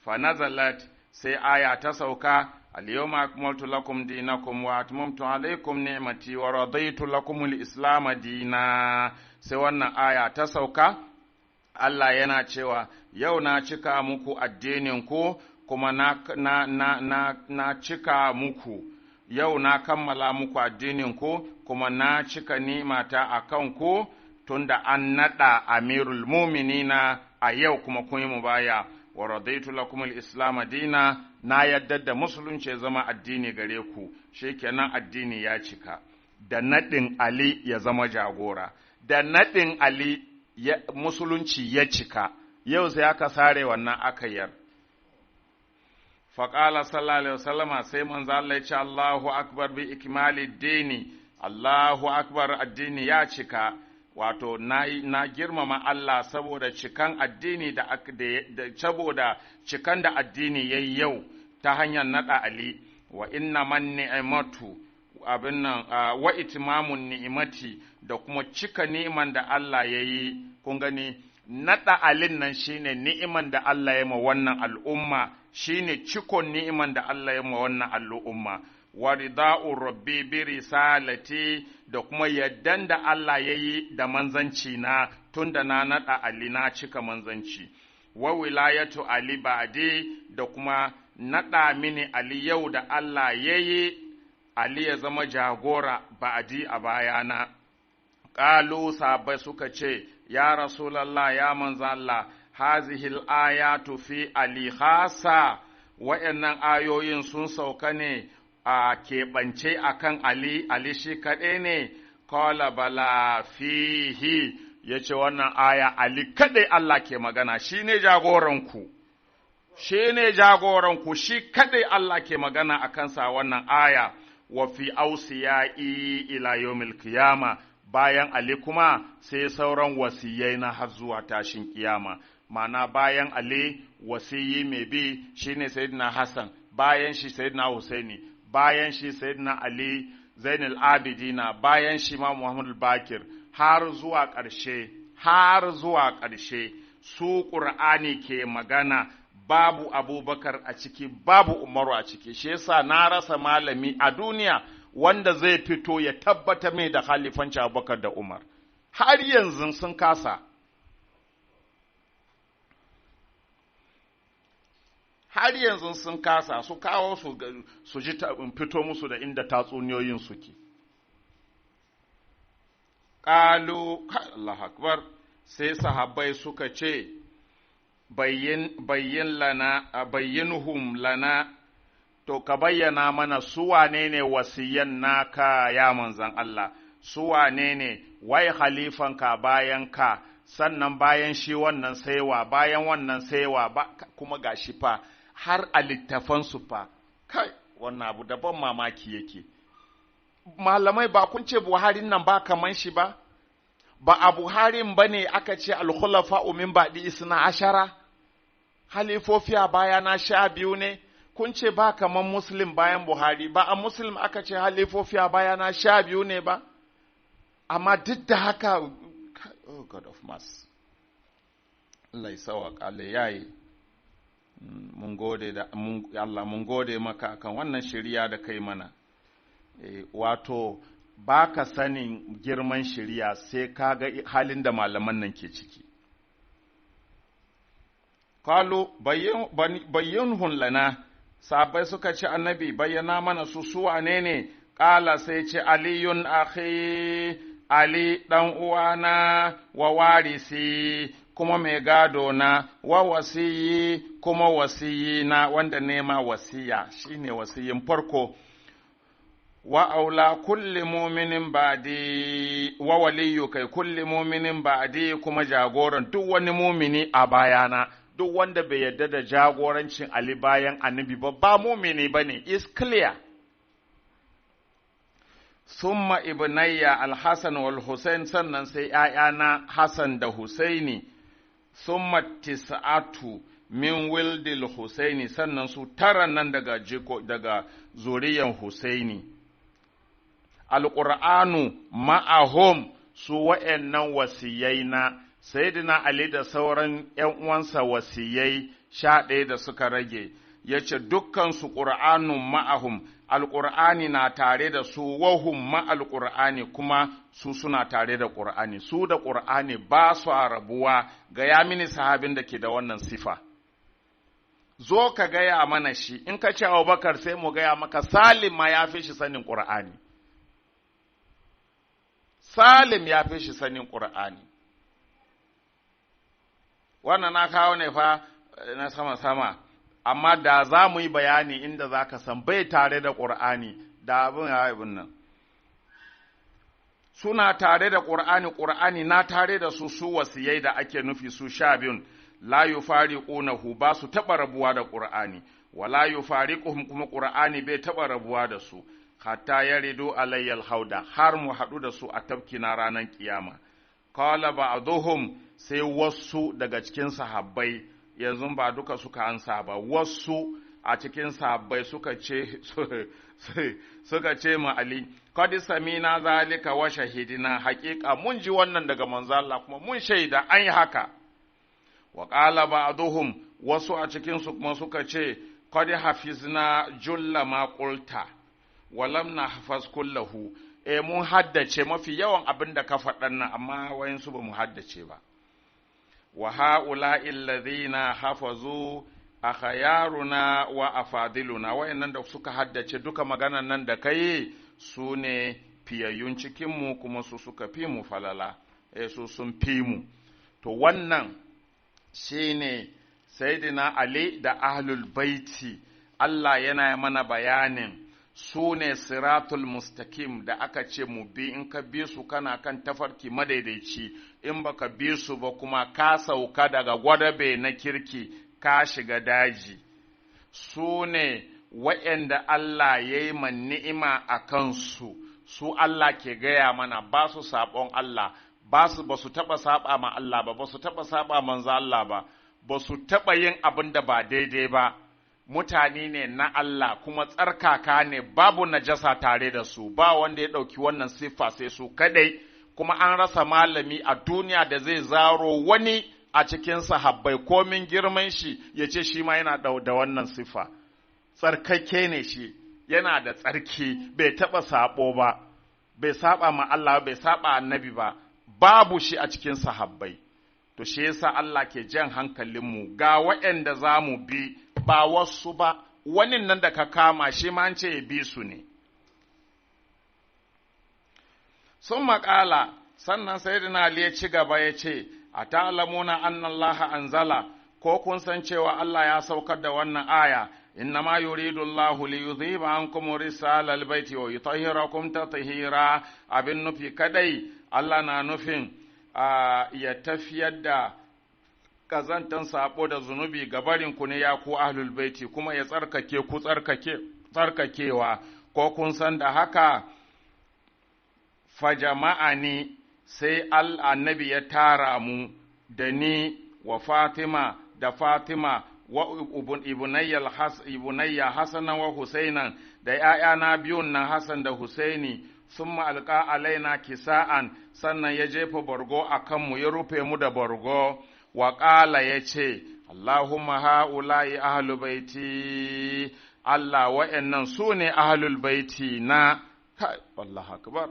fa nazalat sai aya ta sauka al-yawma akmaltu lakum dinakum wa atmamtu alaykum ni'mati wa raditu lakum al-islam dina sai wannan aya ta sauka Allah yana cewa yau na cika muku addinin ku kuma na cika muku yau na kammala muku addinin ku kuma na cika ni'mata akan ku tunda an nada amirul mu'minina a yau kuma kun yi mubaya wa radaitu lakum al-islam dina na yadda da musulunci zama addini gare ku shikenan addini ya cika da nadin Ali ya zama jagora da nadin Ali musulunci ya cika yau sai aka sare wannan akayar faqala sallallahu alaihi wasallama sai manzo Allah ya ce Allahu akbar bi ikmali dini Allahu akbar addini ya cika wato na girmama Allah saboda cikan addini saboda cikan da addini yayi yau ta hanyar nada Ali wa inna man ni'matu abin nan wa itmamun ni'imati da kuma cika ni'iman da Allah yayi kun gani nada alin nan shine ni'iman da Allah ya ma wannan al'umma shine cikon ni'iman da Allah ya ma wannan al'umma wa rida'u rabbi bi risalati da kuma yaddan da Allah ya yi da manzanci na tunda na naɗa Ali na cika manzanci wa wilayatu Ali ba'di da kuma naɗa mini Ali yau da Allah ya yi Ali ya zama jagora ba'di a bayana qalu sahabbai suka ce ya rasulullah ya manzo Allah hazihil ayatu fi Ali khasa wa'annan ayoyin sun sauka ne a keɓance a kan Ali shi kaɗai ne, kawala bala fihi ya ce wannan aya Ali kaɗai Allah ke magana, shi ne jagoranku, shi kaɗai Allah ke magana a kansa wannan aya, wa fi ausiya'i ila yawmil kiyama bayan Ali kuma sai sauran wasiyai na har zuwa tashin kiyama, mana bayan Ali wasiyi mai bi shine Sayyidina Hassan, bayan shi Sayyidina Husaini, bayan shi Sayyidina Ali Zainul Abidina, bayan shi ma Muhammadu Bakir har zuwa ƙarshe su Qur'ani ke magana babu Abubakar a ciki babu Umaru a ciki shi yasa na rasa malami a duniya wanda zai fito ya tabbata mai da khalifanci Abubakar da Umar har yanzu sun kasa su kawo su ji fito musu da inda tatsuniyoyin suke. Ƙalu, Allah akbar, sai sahabbai suka ce, bayyinuhum lana, to ka bayyana mana su wane ne wasiyan naka ya manzan Allah, su wane ne wai halifanka bayan ka, sannan bayan shi wannan saiwa, bayan wannan saiwa, kuma gashi fa. Har a littafansu fa, kai, wannan abu daban mamaki yake. Malamai ba kun ce Buharin nan ba kaman shi ba? Ba a Buharin ba ne aka ce alkhulafa min baɗi isna ashara? Halifofi a bayana 12 ne? Kun ce ba kaman Muslim bayan Buhari, ba a Muslim aka ce halifofi a bayana 12 ne ba? Amma duk da haka, oh God of mercy, Allah ya sawaka, Allah ya yi. Mun gode da Allah mun gode maka kan wannan shari'a da kai mana wato ba ka sanin girman shari'a sai ka ga halin da malaman nan ke ciki. Kalu bayyinhun lana, sabai suka ce annabi bayyana mana su wane ne, ƙala sai ce aliyun akhi, Ali ɗan uwana wa warisi kuma mai gado na wa wasiyi kuma wasiyi na wanda nema wasiya shine wasiyin farko. Wa aula kulli muminin ba'di wa waliyu kai kulli muminin ba'di kuma jagoran duk wani mumini a bayana. Duk wanda bai yarda da jagorancin Ali bayan annabi ba mumini bane, is clear. Summa ibnayya al-Hasan wal Husain, sannan sai ‘ya'yana Hassan da Husaini, summa tis'atu min wildil Husaini, sannan su tara nan daga zuriyan Husaini. Al-Qur'anu ma'ahum, su wa'yannan wasiyai na, Sayyidina Ali da sauran ‘yan uwansa wasiyai 11 da suka rage, ya ce dukkansu ƙur'anun ma'ahum, alƙur'ani na tare da su, wahum ma'alƙur'ani kuma su suna tare da ƙur'ani, su da ƙur'ani ba su rabuwa. Gaya mini sahabin da ke da wannan sifa, zo ka gaya mana shi. In ka ce Abubakar sai mu gaya maka Salim ma ya fi shi sanin ƙur'ani, Salim ya fi shi sanin ƙur'ani. Wannan na kawo ne fa na sama-sama, amma da za mu yi bayani inda za ka san bai tare da ƙur'ani da abin ya abin nan. Suna tare da ƙur'ani, ƙur'ani na tare da su wasiyai da ake nufi su 12, la yufariqunahu, ba su taɓa rabuwa da ƙur'ani, wala yufariquhum kuma ƙur'ani bai taɓa rabuwa da su, hatta yaridu alayyal hauda, har mu haɗu da su a tafkina ranar kiyama. Qala ba'duhum, sai wasu daga cikin sahabbai, yanzu ba duka suka ansa ba, wasu a cikin sahabbai suka ce ma Ali, qad samina zalika wa shahidina, haƙiƙa mun ji wannan daga manzo Allah kuma mun shaida an yi haka. Wa qala ba'duhum, wasu a cikin su kuma suka ce qad hafizna julla ma qulta wa lam nahfaz kullahu, mun haddace mafi yawan abin da ka faɗan nan, amma wayansu ba mu haddace ba. Wa ha'ula'i alladhina hafazu akhyaruna wa afadiluna, wayannan da suka haddace duka maganan nan da kai su ne fiyayyun cikin mu kuma su suka fi mu falala, su sun fi mu. To wannan shine Sayyidina Ali da ahlul baiti, Allah yana mana bayanin su ne siratul mustaqim da aka ce mu bi, in ka bi su kana kan tafarki madaidaici, in baka bi su ba kuma ka sauka daga gwadabe na kirki ka shiga daji. Su ne waɗanda Allah ya yi man ni'ima a kansu, su Allah ke gaya mana ba su saɓon Allah, ba su taɓa saɓa ma Allah ba su taɓa saɓa manzo Allah ba su taɓa yin abin da ba daidai ba. Mutane ne na Allah kuma tsarkaka ne, babu najasa tare da su, ba wanda ya ɗauki wannan siffa sai su kadai, kuma an rasa malami a duniya da zai zaro wani a cikin sahabbai komin girman shi ya ce shi ma yana da wannan siffa. Tsarkake ne shi, yana da tsarki, bai taɓa saɓo ba, bai saɓa ma Allah, bai saɓa annabi ba, babu shi a cikin sahabbai. To shi yasa Allah ke jan hankalinmu ga waɗanda za mu bi, ba wasu ba, wani nan da ka kama shi ma ce ya bi su ne. Sun maƙala, sannan Sayyidina Ali ya ci gaba ya ce, a ta'alamuna annallaha anzala, ko kun san cewa Allah ya saukar da wannan aya, inna ma yuridu Allahu li yudhiba ankum risalal baiti wa yutahhirakum tatheera, abin nufi kadai Allah na nufin ya tafiyar da kazantan sabo da zunubi gabarin ku ne ya ku ahlul baiti, kuma ya tsarkake ku tsarkakewa. Ko kun san da haka, fa jama'ani, sai annabi ya tara mu da ni wa Fatima da Fatima wa ibunayya Hasanan wa Husainan da ‘ya'yana biyun nan Hassan da Husaini, sun ma'alƙa alaina kisa'an, sannan ya jefa bargo a kanmu, ya rufe mu da bargo, wa ƙala ya ce, Allahumma ha'ula'i ahlul baiti, Allah wa'yannan su ne ahlul baiti na, kai, Allah akbar,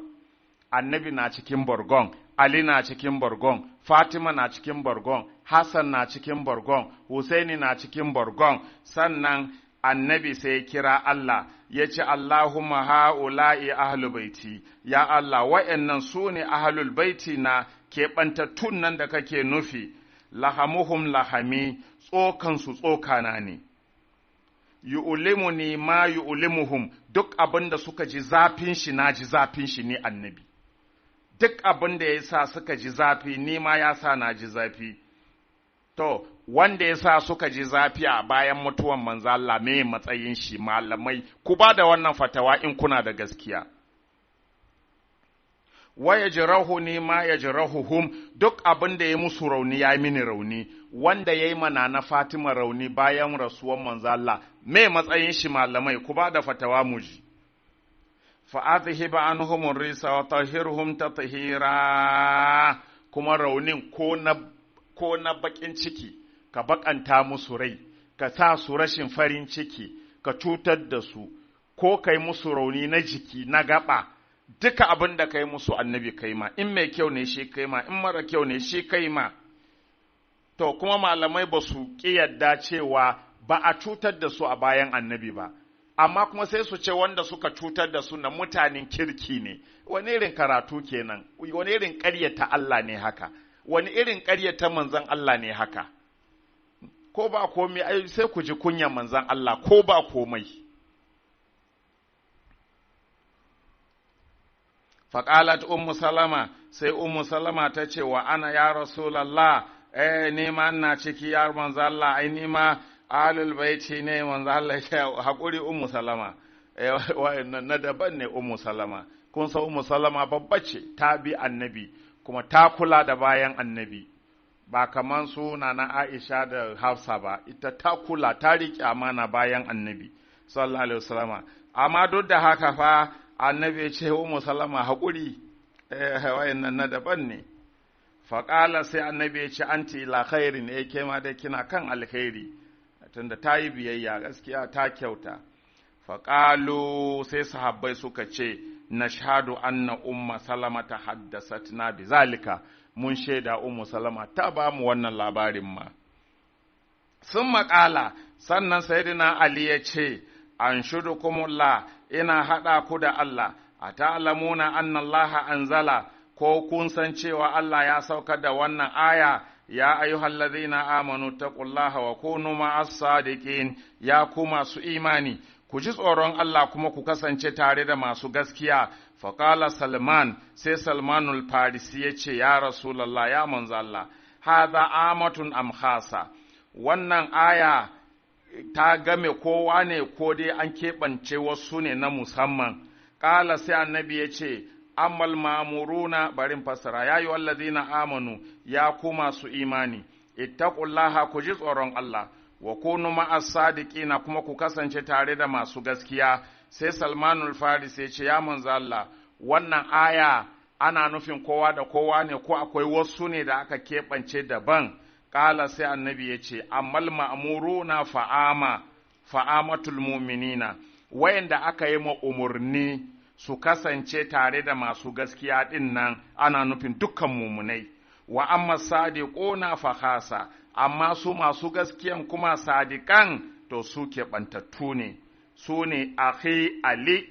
annabi na cikin bargon, Ali na cikin bargon, Fatima na cikin bargon, Hassan na cikin bargon, Husaini na cikin bargon, sannan annabi sai kira Allah ya ce Allahumma ha'ula'i ahlul baiti, ya Allah wa'yannan su ne ahlul baiti na keɓantattun nan da kake nufi, lahamuhum lahami, tsokansu tsokana ne. Yu'ulimuni ma yu'ulimuhum, duk abin da suka ji zafin shi na ji zafin shi ne annabi. Duk abin da ya sa suka ji zafi, ni ma ya sa na ji zafi. To, wanda ya sa suka ji zafi a bayan mutuwan manzo Allah me matsayin shi malamai, ku ba da wannan fatawa in kuna da gaskiya. Wa yajrahuni ma yajrahuhum, duk abin da ya musu rauni ya mini rauni, wanda ya yi mana na Fatima rauni bayan rasuwan manzo Allah me matsayin shi malamai, ku ba da fatawa mu ji. Fa'adhib anhum risa wa tahhirhum tathira, kuma raunin ko na bakin ciki ka bakanta musu rai, ka sa su rashin farin ciki, ka cutar da su, ko kai musu rauni na jiki na gaba, duka abin da kai musu annabi kai ma, in mai kyau ne shi kai ma, in mara kyau ne shi kai ma. To kuma malamai ba su ƙi yadda cewa ba a cutar da su a bayan annabi ba, amma kuma sai su ce wanda suka cutar da su na mutanen kirki ne. Wani irin karatu kenan, wani irin ƙaryata Allah ne haka, wani irin ƙaryata manzon Allah ne haka. Ko ba komai ai sai ku ji kunyan manzon Allah, ko ba komai. Faƙalat Ummu Salama, sai Ummu Salama ta ce wa ana ya Rasulallah, ni ma ina ciki ya manzon Allah, ai ni ma alul baiti ne manzon Allah ya haƙuri Ummu Salama. Na daban ne Ummu Salama. Kun san Ummu Salama babba ce, ta bi annabi, kuma ta kula da bayan annabi. Ba kaman su na Aisha da Hafsa ba, ita ta kula, ta riƙe amana bayan annabi, sallallahu alaihi wasallama. Amma duk da haka fa, annabi ya ce Ummu Salama haƙuri, wayannan na daban ne. Faƙala sai annabi ya ce anti ila khairi ne, ke ma dai kina kan alkhairi, tunda ta yi biyayya gaskiya ta kyauta. Faƙalu sai sahabbai suka ce, nashhadu anna Umma Salama ta haddasatna bi zalika, mun shaida Ummu Salama ta ba mu wannan labarin ma. Sun maƙala, sannan Sayyidina Ali ya ce, an shudukumullah, ina haɗa ku da Allah, a ta'alamuna anna Allah anzala, ko kun san cewa Allah ya saukar da wannan aya, ya ayyuhallazina amanu taqullaha wa kunu ma'as sadiqin, ya ku masu imani, ku ji tsoron Allah kuma ku kasance tare da masu gaskiya. Faƙala Salman, sai Salmanul Farisi ya ce, ya Rasulallah, ya manzo Allah, haza amatun am khasa, wannan aya ta game kowa ne ko dai an keɓance wasu ne na musamman. Ƙala sai annabi ya ce, ammal ma'amuruna, barin fasara, ya yi wallazina amanu, ya ku masu imani, ittaqullaha, ku ji tsoron Allah, wa kunu ma'as sadiqina, kuma ku kasance tare da masu gaskiya. Sai Salmanul Faris ya ce, ya manzo Allah, wannan aya ana nufin kowa da kowa ne ko akwai wasu ne da aka keɓance daban? Ƙala sai annabi ya ce, ammal ma'amuruna fa'amatul mu'minina, wayanda aka yi ma umurni su kasance tare da masu gaskiya ɗin nan ana nufin dukkan mumunai. Wa amma sadiquna fa khasa, amma su masu gaskiyan kuma sadiqan to su keɓantattu ne, su ne akhi Ali,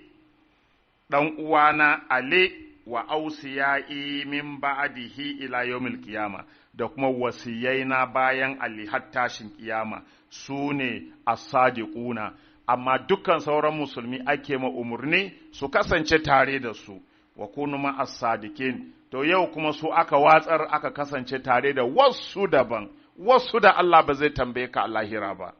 ɗan uwana Ali, wa ausiyai min ba'dihi ila yawmil qiyama, da kuma wasiyaina bayan Ali har tashin kiyama, su ne as-sadiquna. Amma dukkan sauran musulmi ake ma umurni su kasance tare da su, wa kunu ma as-sadiqin. To yau kuma su aka watsar, aka kasance tare da wasu daban, wasu da Allah ba zai tambaye ka a lahira ba.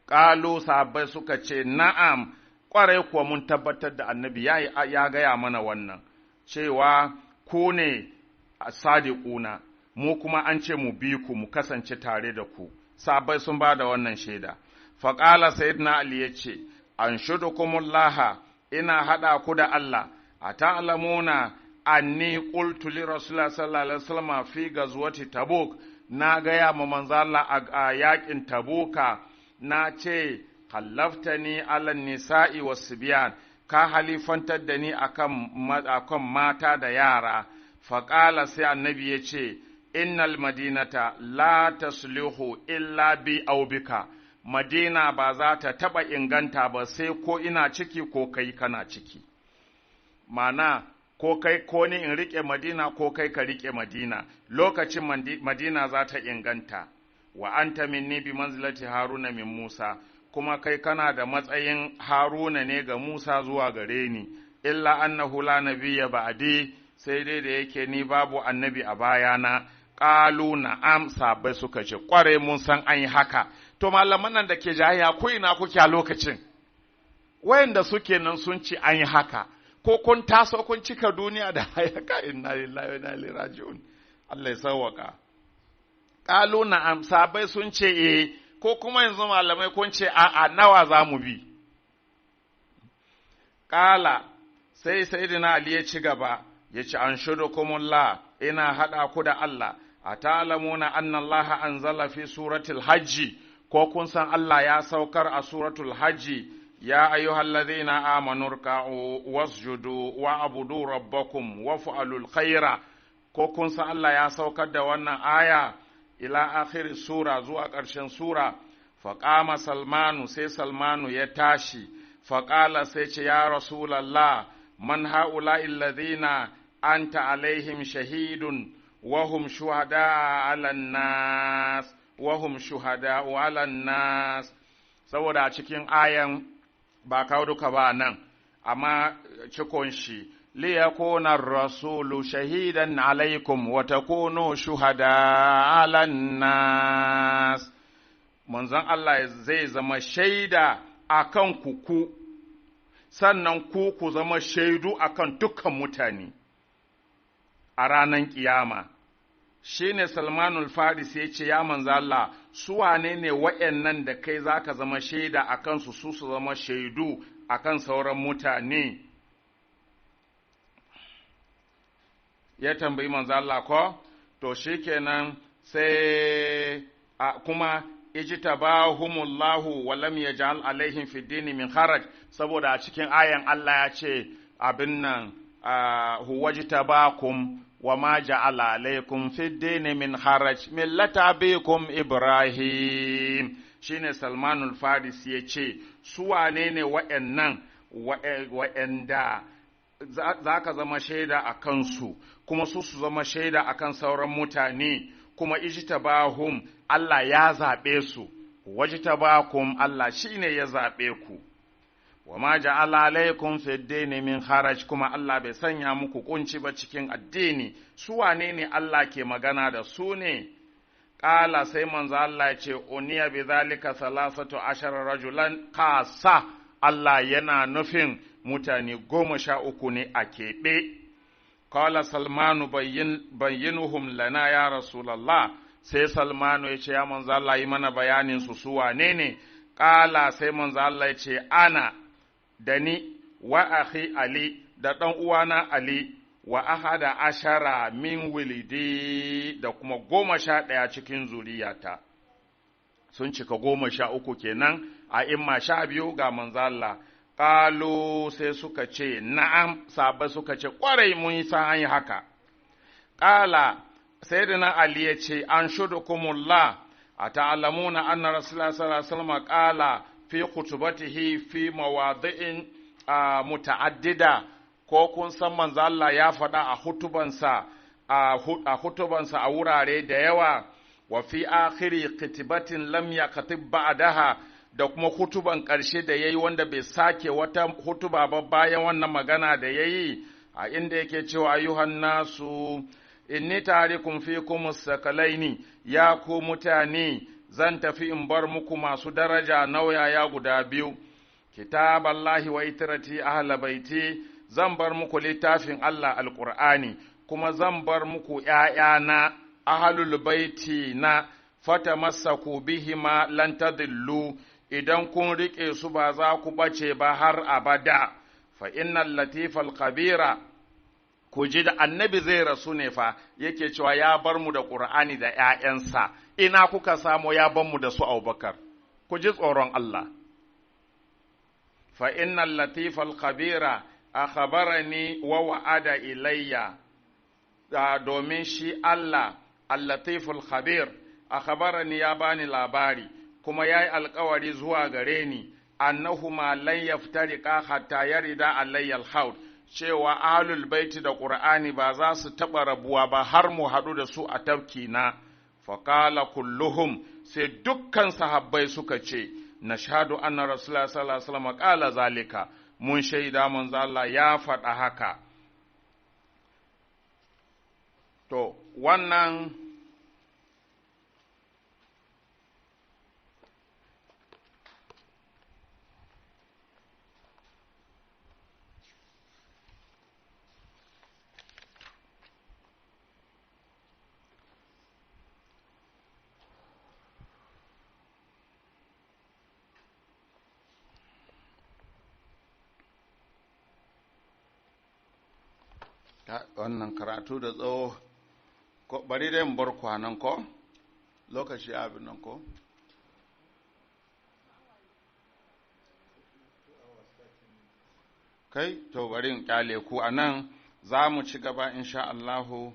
Ƙalu sahabbai suka ce, na'am, ƙwarai kuwa mun tabbatar da annabi ya gaya mana wannan, cewa ku ne sadiquna, mu kuma an ce mu bi ku, mu kasance tare da ku. Sahabbai sun ba da wannan shaida. Faƙala Sayyidina Ali ya ce, an shudukumullaha, ina haɗa ku da Allah, a ta'alamuna anni qultu li Rasulullah sallallahu alaihi wasallam fi gazwati Tabuk, na gaya ma manzo Allah a yaƙin Tabuka, na ce, kallaftani ala nisa'i wasbiyan, ka halifantar da ni akan mata da yara. Faƙala sai annabi ya ce, innal madinata la taslihu illa bi aw bika, madina ba za ta taɓa inganta ba sai ko ina ciki ko kai kana ciki. Mana ko kai ko ni in riƙe madina ko kai ka riƙe madina, lokacin madina za ta inganta. Wa anta minni bi manzilati haruna min musa, kuma kai kana da matsayin haruna ne ga musa zuwa gare ni, illa annahu la nabiyya ba'di, sai dai da yake ni babu annabi a bayana. Ƙalu na'am, sabai suka ce ƙware mun san an yi haka. To malaman nan da ke jayayya ko ina kuke a lokacin, wayanda suke nan sun ce an yi haka, ko kun taso kun cika duniya da hayaka, inna lillahi wa inna ilaihi raji'un. Allah ya sauwaka. Ƙalu na'am, sabai sun ce ko kuma yanzu malamai kun ce a'a, nawa za mu bi. Ƙala sai sayyidina Ali ya ci gaba ya ce, an shudukumullah, ina haɗa ku da Allah, a ta'alamuna anna Allah anzala fi suratul hajji, ko kun san Allah ya saukar a suratul hajji, ya ayyuhallazina amanu ruk'u wasjudu wa abudu rabbakum wa fa'alul khaira, ko kun san Allah ya saukar da wannan aya ila akhir sura zuwa ƙarshen sura. Faqama Salmanu, sai Salmanu ya tashi, faqala sai ce, ya Rasulallah, man ha'ula'i alladhina anta alaihim shahidun wahum shuhada ala nas. Saboda a cikin ayan ba kawo duka ba nan, amma cikon shi, liyakuna rasulu shahidan alaikum wa takunu shuhada ala nas. Manzon Allah zai zama shaida akan ku, sannan ku zama shaidu akan dukkan mutane a ranar kiyama. Shi ne Salmanul Farisi ya ce, ya manzo Allah, su wane ne wa'yannan da kai za ka zama shaida a kansu, su zama shaidu a kan sauran mutane? Ya tambayi manzo Allah ko? To shi kenan sai kuma ijtabahumullahu wa lam yaj'al alaihim fi dini min haraj, saboda a cikin ayan Allah ya ce abin nan huwajtabakum wa ma ja'ala alaikum fi dini min haraj millata abikum Ibrahim. Shine Salmanul Farisi ya ce, su wane ne wa'annan wa'anda za ka zama shaida a kansu, kuma su zama shaida a kan sauran mutane, kuma ijtabahum, Allah ya zaɓe su, wajtabakum, Allah shine ya zaɓe ku. Wa ma ja'ala alaikum fi dini min haraj, kuma Allah bai sanya muku kunci ba cikin addini. Su wane ne Allah ke magana da su ne? Ƙala sai manzo Allah ya ce, uniya bi zalika 13 rajulan qasa, Allah yana nufin mutane 13 ne a keɓe. Qala Salmanu bayyinuhum lana ya Rasulallah, sai Salmanu ya ce, ya manzo Allah yi mana bayanin su wane ne? Ƙala sai manzo Allah ya ce, ana da ni wa akhi Ali da ɗan uwana Ali wa ahada ashara min wilidi da kuma 11 cikin zuriyata. Sun cika 13 kenan, a imma 12 ga manzo Allah. Ƙalu sai suka ce, na'am, sahabbai suka ce, ƙwarai mun yi san an yi haka. Ƙala sai da na Ali ya ce, an shudukumullah, a ta'alamuna anna Rasulullah sallallahu alaihi wasallam ƙala fi khutubatihi fi mawadi'in muta'addida, ko kun san manzo Allah ya faɗa a hutubansa a wurare da yawa, wa fi akhiri khutbatin lam yakatib ba'daha, da kuma hutuban ƙarshe da yayi wanda bai sake wata hutuba ba bayan wannan magana da yayi, a inda yake cewa ayyuhan nasu inni tarikum fikum sakalaini, ya ku mutane zan tafi in bar muku masu daraja nauyaya guda biyu, kitaballahi wa itrati ahla baiti, zan bar muku littafin Allah alqur'ani, kuma zan bar muku ƴaƴana ahlul baiti na, fatamassaku bihima lan tadillu, idan kun riƙe su ba za ku ɓace ba har abada. Fa innal latifal khabira, ku ji da annabi zai rasu ne fa yake cewa ya bar mu da ƙur'ani da ‘ya'yansa, ina kuka samu ya bar mu da su Abubakar, ku ji tsoron Allah. fa innal latifal khabira akhbarani wa wa'ada ilayya, domin shi Allah al-latiful khabir akhbarani ya bani labari kuma yayi alkawari zuwa gare ni annahuma lan yaftariqa hatta yarida alayya al-haud, cewa ahlul baiti da qur'ani ba za su taba rabuwa ba har mu hadu da su a tafki na. Faqala kulluhum, sai dukkan sahabbai suka ce nashhadu anna rasulullah sallallahu alaihi wasallam qala zalika, mun shaida manzo Allah ya faɗa haka. To wannan wannan karatu da tsawo, bari dai mu bar kwanan ko lokaci abin nan ko kai, to bari in kyale ku anan, za mu ci gaba insha Allahu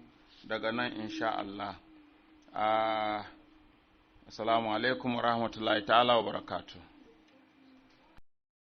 daga nan insha Allah. Assalamu alaikum wa rahmatullahi ta'ala wa barakatuh.